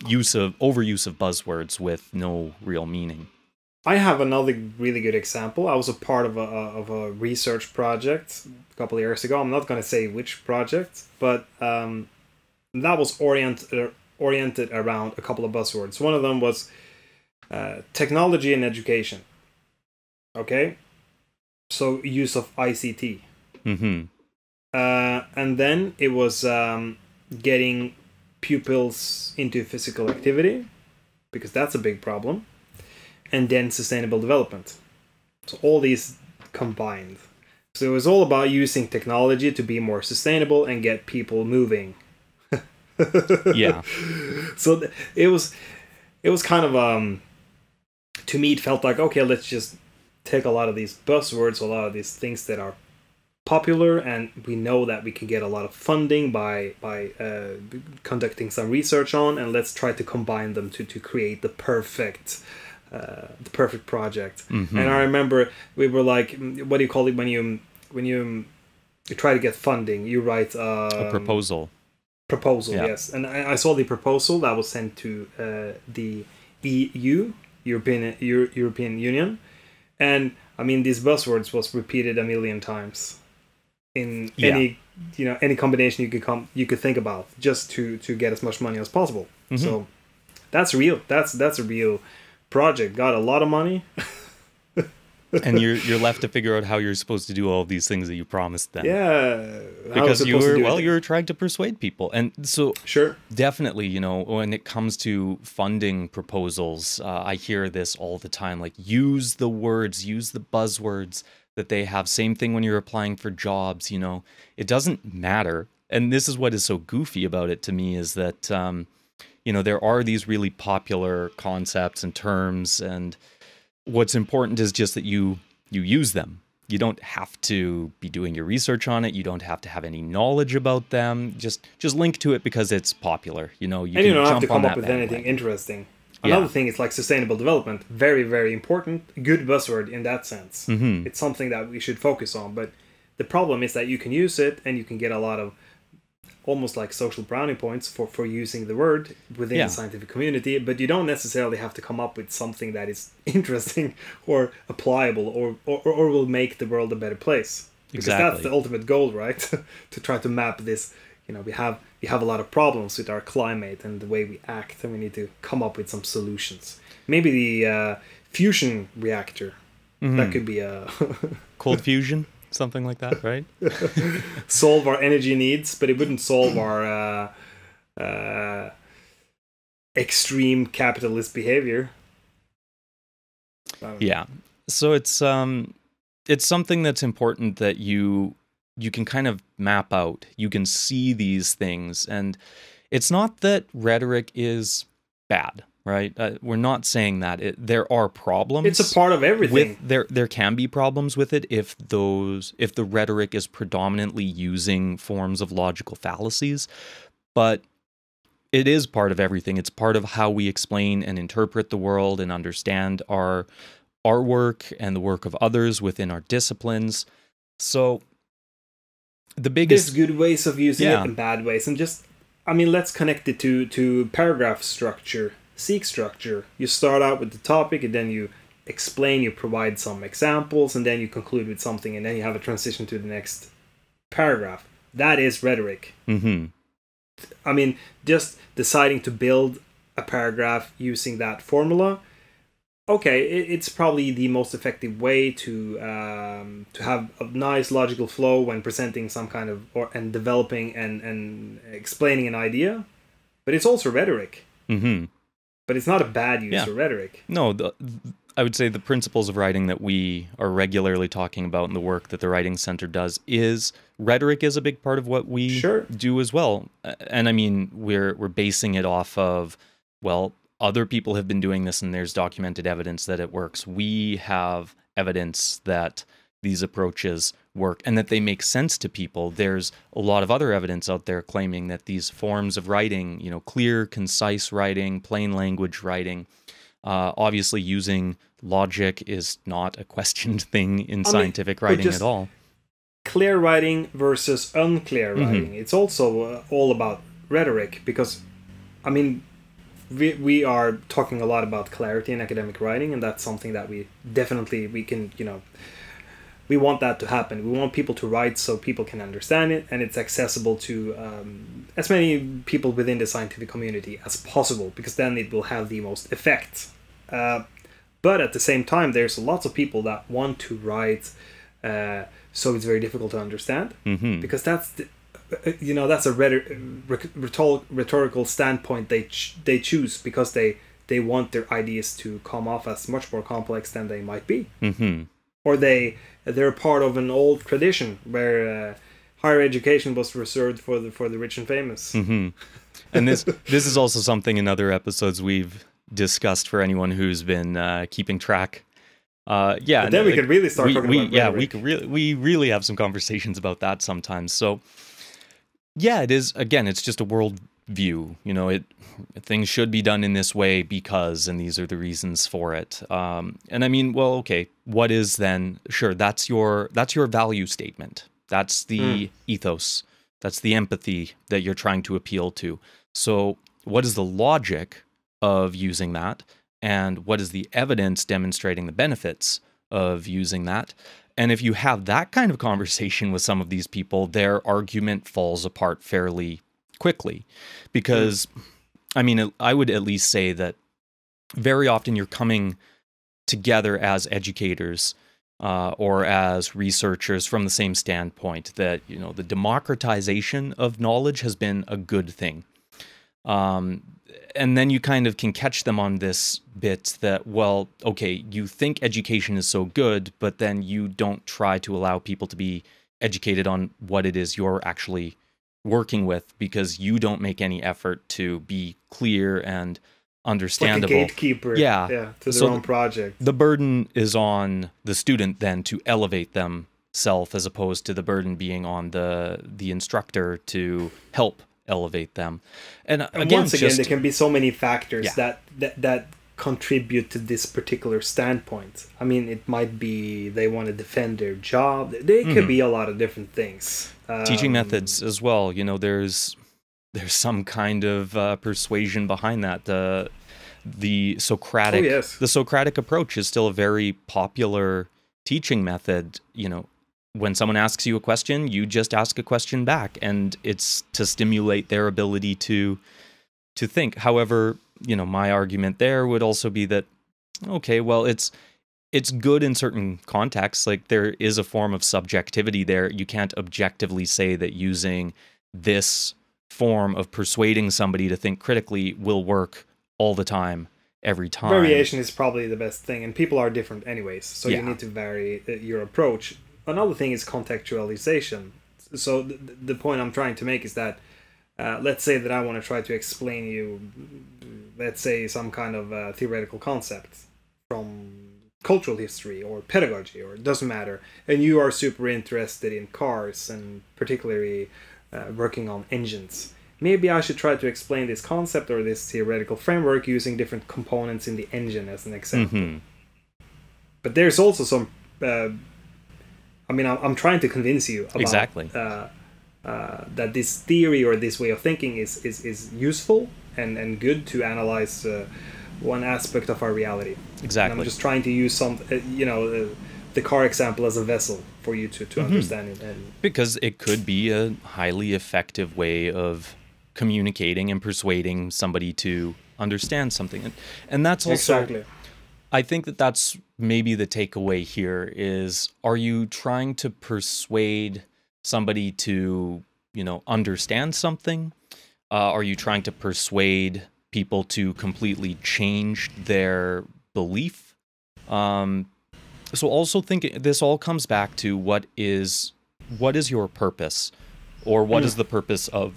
overuse of buzzwords with no real meaning. I have another really good example. I was a part of a research project a couple of years ago. I'm not going to say which project, but that was oriented around a couple of buzzwords. One of them was technology and education. Okay? So use of ICT. Mm-hmm. And then it was getting pupils into physical activity, because that's a big problem. And then sustainable development. So all these combined. So it was all about using technology to be more sustainable and get people moving. Yeah. So it was kind of to me it felt like, okay, let's just take a lot of these buzzwords, a lot of these things that are popular, and we know that we can get a lot of funding by conducting some research on, and let's try to combine them to create the perfect project. Mm-hmm. And I remember we were like, what do you call it when you try to get funding? You write a proposal. Yeah. Yes. And I saw the proposal that was sent to the EU, European Union, and I mean, these buzzwords was repeated a million times in any combination you could think about, just to get as much money as possible. So that's real. That's a real project. Got a lot of money. And you're left to figure out how you're supposed to do all of these things that you promised them. Yeah, because you were trying to persuade people, and so sure, definitely, you know, when it comes to funding proposals, I hear this all the time. Like, use the words, use the buzzwords that they have. Same thing when you're applying for jobs. You know, it doesn't matter. And this is what is so goofy about it to me, is that you know, there are these really popular concepts and terms, and what's important is just that you use them. You don't have to be doing your research on it. You don't have to have any knowledge about them. Just link to it because it's popular. You know, you don't have to come up with anything interesting. Another thing is like sustainable development. Very, very important. Good buzzword in that sense. It's something that we should focus on. But the problem is that you can use it and you can get a lot of almost like social brownie points for using the word within the scientific community, but you don't necessarily have to come up with something that is interesting or applicable or will make the world a better place. Because that's the ultimate goal, right? To try to map this. You know, we have a lot of problems with our climate and the way we act, and we need to come up with some solutions. Maybe the fusion reactor. That could be a cold fusion. Something like that, right? Solve our energy needs, but it wouldn't solve our extreme capitalist behavior. Yeah. So it's something that's important that you can kind of map out. You can see these things, and it's not that rhetoric is bad. Right? We're not saying that. There are problems. It's a part of everything. There can be problems with it if the rhetoric is predominantly using forms of logical fallacies, but it is part of everything. It's part of how we explain and interpret the world and understand our work and the work of others within our disciplines. So the biggest... There's good ways of using it and bad ways. And let's connect it to paragraph structure. Seek structure. You start out with the topic, and then you explain, you provide some examples, and then you conclude with something, and then you have a transition to the next paragraph. That is rhetoric. Just deciding to build a paragraph using that formula, okay, it's probably the most effective way to have a nice logical flow when presenting some kind of and developing and explaining an idea, but it's also rhetoric. But it's not a bad use of rhetoric. No, I would say the principles of writing that we are regularly talking about in the work that the Writing Center does is rhetoric is a big part of what we do as well. And I mean, we're basing it off of, well, other people have been doing this and there's documented evidence that it works. We have evidence that these approaches work and that they make sense to people. There's a lot of other evidence out there claiming that these forms of writing, you know, clear, concise writing, plain language writing, obviously using logic is not a questioned thing in scientific writing at all. Clear writing versus unclear writing. It's also all about rhetoric because, we are talking a lot about clarity in academic writing, and that's something that we can, we want that to happen. We want people to write so people can understand it, and it's accessible to as many people within the scientific community as possible, because then it will have the most effect. But at the same time, there's lots of people that want to write so it's very difficult to understand, because that's that's a rhetorical standpoint they choose, because they want their ideas to come off as much more complex than they might be. Or they're part of an old tradition where higher education was reserved for the rich and famous. And this is also something in other episodes we've discussed for anyone who's been keeping track. But then we could really start talking about rhetoric. we really have some conversations about that sometimes. So yeah, it is, again, it's just a world view. Things should be done in this way because, and these are the reasons for it. And I mean, well, okay, what is then? Sure, that's your value statement. That's the ethos. That's the empathy that you're trying to appeal to. So what is the logic of using that? And what is the evidence demonstrating the benefits of using that? And if you have that kind of conversation with some of these people, their argument falls apart fairly quickly. Because, I mean, I would at least say that very often you're coming together as educators or as researchers from the same standpoint that, you know, the democratization of knowledge has been a good thing. And then you kind of can catch them on this bit that, well, okay, you think education is so good, but then you don't try to allow people to be educated on what it is you're actually working with, because you don't make any effort to be clear and understandable. Like a gatekeeper, to their own project. The burden is on the student then to elevate themselves, as opposed to the burden being on the instructor to help elevate them. And again, once again, there can be so many factors that contribute to this particular standpoint. I mean, it might be they want to defend their job. They could be a lot of different things. Teaching methods as well. You know, there's some kind of persuasion behind that. The Socratic, the Socratic approach is still a very popular teaching method. You know, when someone asks you a question, you just ask a question back, and it's to stimulate their ability to think. However, you know, my argument there would also be that, okay, well, it's good in certain contexts. Like, there is a form of subjectivity there. You can't objectively say that using this form of persuading somebody to think critically will work all the time, every time. Variation is probably the best thing, and people are different anyways, so you need to vary your approach. Another thing is contextualization. So the point I'm trying to make is that let's say that I want to try to explain you, let's say, some kind of theoretical concept from cultural history or pedagogy, or it doesn't matter, and you are super interested in cars and particularly working on engines. Maybe I should try to explain this concept or this theoretical framework using different components in the engine as an example. But there's also some I mean, I'm trying to convince you about that this theory or this way of thinking is useful and good to analyze one aspect of our reality. Exactly. And I'm just trying to use the car example as a vessel for you to understand it. Because it could be a highly effective way of communicating and persuading somebody to understand something. And that's also... Exactly. I think that's maybe the takeaway here is, are you trying to persuade somebody to, you know, understand something? Are you trying to persuade people to completely change their belief? So also think this all comes back to what is your purpose, or what is the purpose of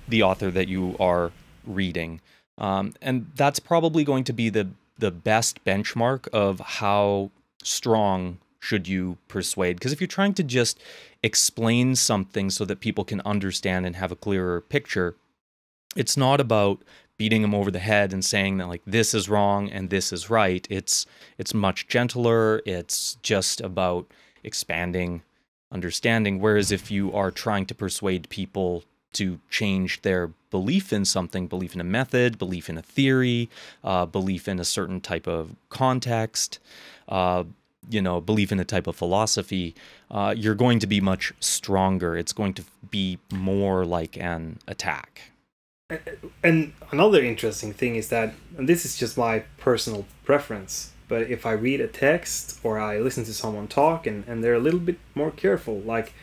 the author that you are reading? And that's probably going to be the best benchmark of how strong should you persuade. Because if you're trying to just explain something so that people can understand and have a clearer picture, it's not about beating them over the head and saying that, like, this is wrong and this is right. It's much gentler. It's just about expanding understanding. Whereas if you are trying to persuade people to change their belief in something, belief in a method, belief in a theory, belief in a certain type of context, belief in a type of philosophy, you're going to be much stronger. It's going to be more like an attack. And another interesting thing is that, and this is just my personal preference, but if I read a text or I listen to someone talk and they're a little bit more careful, like,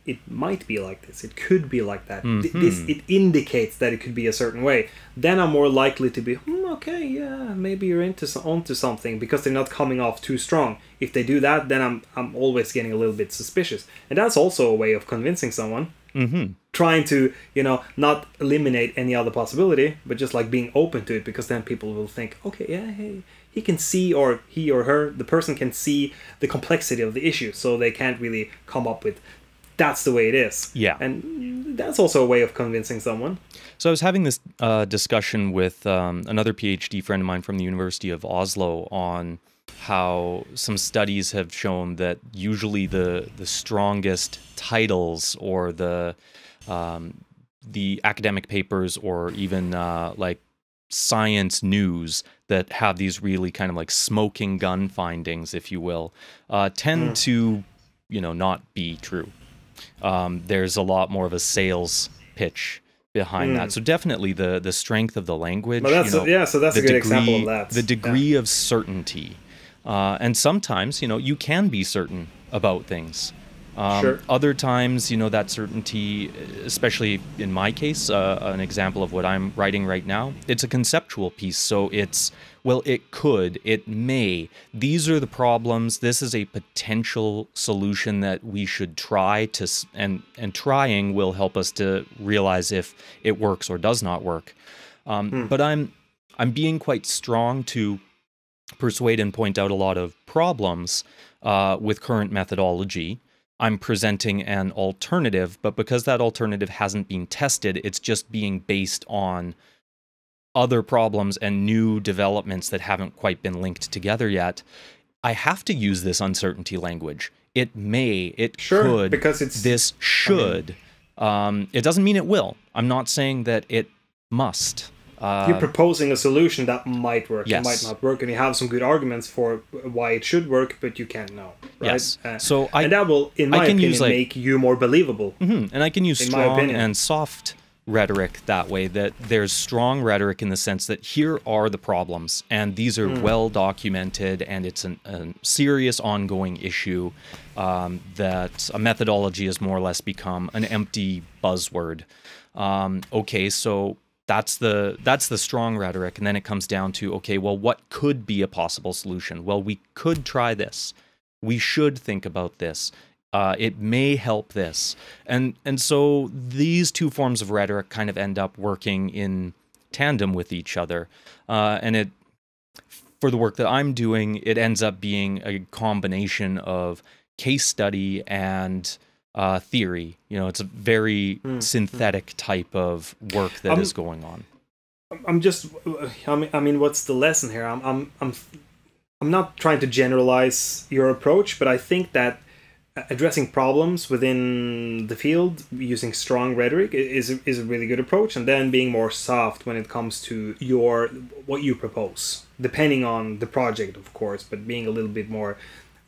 it might be like this, it could be like that, it indicates that it could be a certain way, then I'm more likely to be, okay, yeah, maybe you're onto something, because they're not coming off too strong. If they do that, then I'm always getting a little bit suspicious. And that's also a way of convincing someone, trying to, not eliminate any other possibility, but just like being open to it, because then people will think, okay, yeah, hey, he can see, or he or her, the person can see the complexity of the issue, so they can't really come up with, that's the way it is. Yeah. And that's also a way of convincing someone. So I was having this discussion with another PhD friend of mine from the University of Oslo on how some studies have shown that usually the strongest titles or the academic papers, or even like science news that have these really kind of like smoking gun findings, if you will, tend to not be true. There's a lot more of a sales pitch behind that. So definitely the strength of the language. But so that's a good example of that. The degree of certainty. And sometimes, you can be certain about things. Sure. Other times, that certainty, especially in my case, an example of what I'm writing right now, it's a conceptual piece. So it's, it could, it may. These are the problems. This is a potential solution that we should try to, and trying will help us to realize if it works or does not work. But I'm being quite strong to persuade and point out a lot of problems with current methodology. I'm presenting an alternative, but because that alternative hasn't been tested, it's just being based on other problems and new developments that haven't quite been linked together yet. I have to use this uncertainty language. It may, it could, because it's this should. It doesn't mean it will. I'm not saying that it must. You're proposing a solution that might work, yes. It might not work, and you have some good arguments for why it should work, but you can't know, right? Yes. And that will, in my opinion, make you more believable. And I can use strong and soft rhetoric that way, that there's strong rhetoric in the sense that here are the problems, and these are well documented, and it's a serious ongoing issue, that a methodology has more or less become an empty buzzword. Okay, so that's the strong rhetoric, and then it comes down to, okay, well, what could be a possible solution? Well, we could try this. We should think about this. It may help this. And so these two forms of rhetoric kind of end up working in tandem with each other. And for the work that I'm doing, it ends up being a combination of case study and theory. It's a very synthetic type of work that is going on. I mean, what's the lesson here? I'm not trying to generalize your approach, but I think that addressing problems within the field using strong rhetoric is a really good approach, and then being more soft when it comes to what you propose, depending on the project, of course, but being a little bit more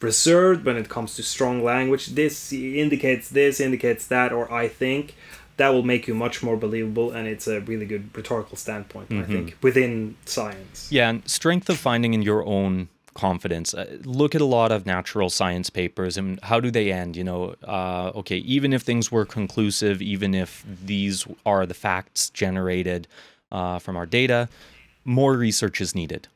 reserved when it comes to strong language. This indicates that, or I think that will make you much more believable, and it's a really good rhetorical standpoint, I think, within science. Yeah, and strength of finding in your own confidence. Look at a lot of natural science papers, and how do they end? Okay, even if things were conclusive, even if these are the facts generated from our data, more research is needed.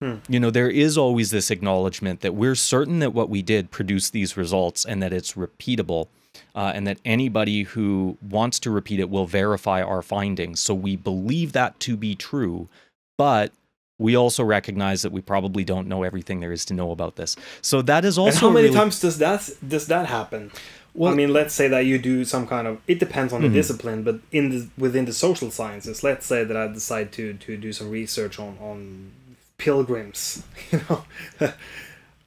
There is always this acknowledgement that we're certain that what we did produced these results, and that it's repeatable, and that anybody who wants to repeat it will verify our findings. So we believe that to be true, but we also recognize that we probably don't know everything there is to know about this. So that is also. And how many times does that happen? Well, I mean, let's say that you do some kind of. It depends on the discipline, but within the social sciences, let's say that I decide to do some research on pilgrims.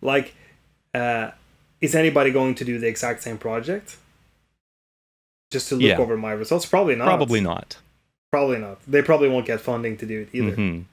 Like, is anybody going to do the exact same project just to look over my results? Probably not. Probably not. Probably not. They probably won't get funding to do it either.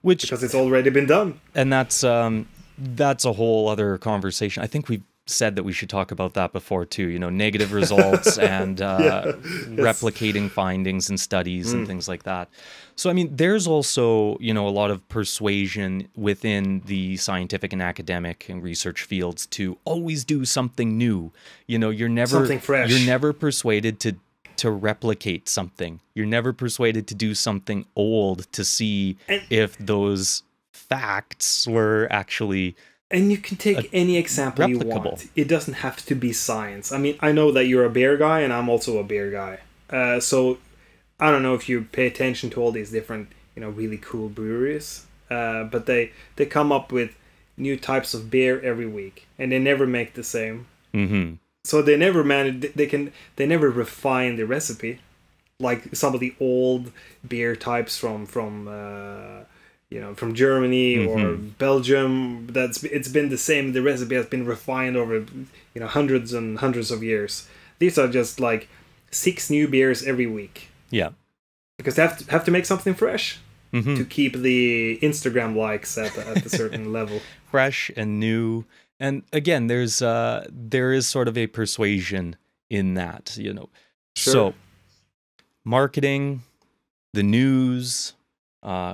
Because it's already been done. And that's a whole other conversation. I think we've said that we should talk about that before too. Negative results and replicating findings and studies and things like that. So I mean, there's also a lot of persuasion within the scientific and academic and research fields to always do something new. You're never something fresh. You're never persuaded to replicate something. You're never persuaded to do something old to see if those facts were actually. And you can take any example you want. It doesn't have to be science. I mean, I know that you're a beer guy, and I'm also a beer guy. So I don't know if you pay attention to all these different, really cool breweries. But they come up with new types of beer every week, and they never make the same. So they never manage. They never refine the recipe, like some of the old beer types from Germany or Belgium. It's been the same. The recipe has been refined over hundreds and hundreds of years. These are just like 6 new beers every week. Yeah, because they have to make something fresh to keep the Instagram likes at a certain level. Fresh and new. And again, there is sort of a persuasion in that, you know. Sure. So marketing, the news,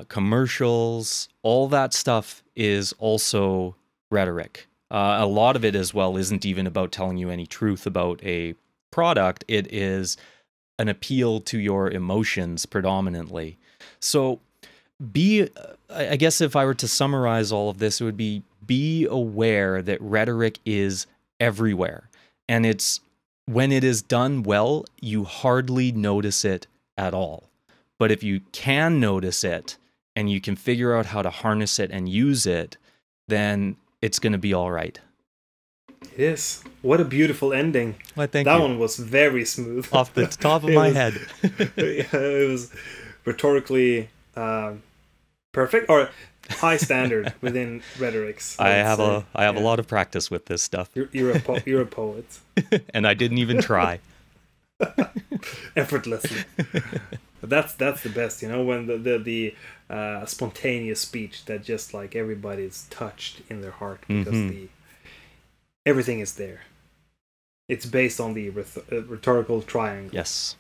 commercials, all that stuff is also rhetoric. A lot of it as well isn't even about telling you any truth about a product. It is an appeal to your emotions predominantly. So I guess if I were to summarize all of this, it would be aware that rhetoric is everywhere. And when it is done well, you hardly notice it at all. But if you can notice it and you can figure out how to harness it and use it, then it's going to be all right. It is. What a beautiful ending. Well, thank that you. one was very smooth. Off the top of my head. It was rhetorically perfect, or high standard within rhetorics. I have a lot of practice with this stuff. You're a poet. And I didn't even try. Effortlessly. But that's the best, you know, when the spontaneous speech that just like everybody's touched in their heart because everything is there. It's based on the rhetorical triangle. Yes,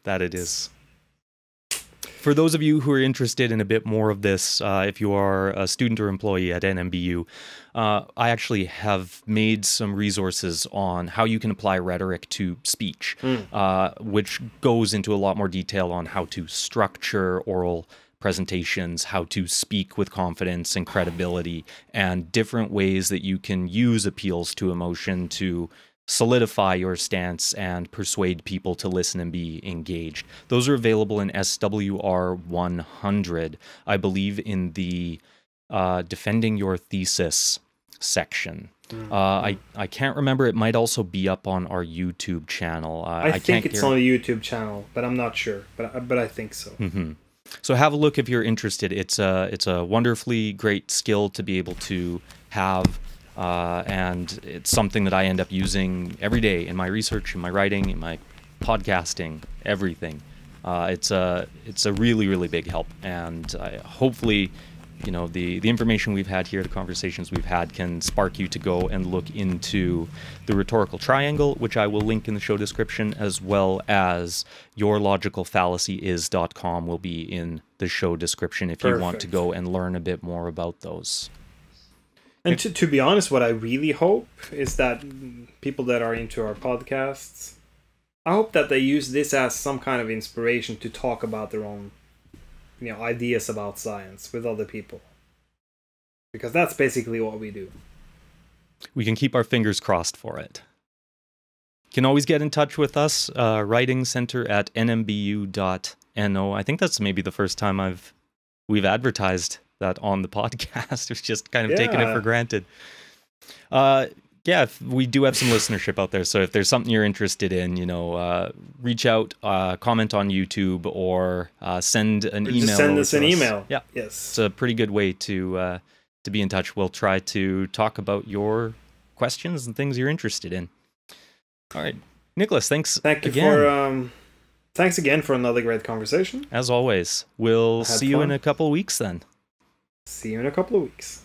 that it is. For those of you who are interested in a bit more of this, if you are a student or employee at NMBU, I actually have made some resources on how you can apply rhetoric to speech, which goes into a lot more detail on how to structure oral presentations, how to speak with confidence and credibility, and different ways that you can use appeals to emotion to solidify your stance and persuade people to listen and be engaged. Those are available in SWR 100, I believe, in the Defending Your Thesis section. I can't remember. It might also be up on our YouTube channel. I think it's on the YouTube channel, but I'm not sure. But I think so. So have a look if you're interested. It's a wonderfully great skill to be able to have. And it's something that I end up using every day in my research, in my writing, in my podcasting, everything. It's a really, really big help. And hopefully, you know, the information we've had here, the conversations we've had can spark you to go and look into the rhetorical triangle, which I will link in the show description, as well as yourlogicalfallacyis.com will be in the show description if you want to go and learn a bit more about those. And to be honest, what I really hope is that people that are into our podcasts, I hope that they use this as some kind of inspiration to talk about their own, you know, ideas about science with other people. Because that's basically what we do. We can keep our fingers crossed for it. You can always get in touch with us, writing center at nmbu.no. I think that's maybe the first time we've advertised that on the podcast. It's just kind of taking it for granted. We do have some listenership out there, so if there's something you're interested in, you know, reach out, comment on YouTube, or send an email. Just send us an email. Yeah, yes, it's a pretty good way to be in touch. We'll try to talk about your questions and things you're interested in. All right, Niklas, thanks. Thank you again. Thanks again for another great conversation. As always, we'll see you in a couple of weeks then. See you in a couple of weeks.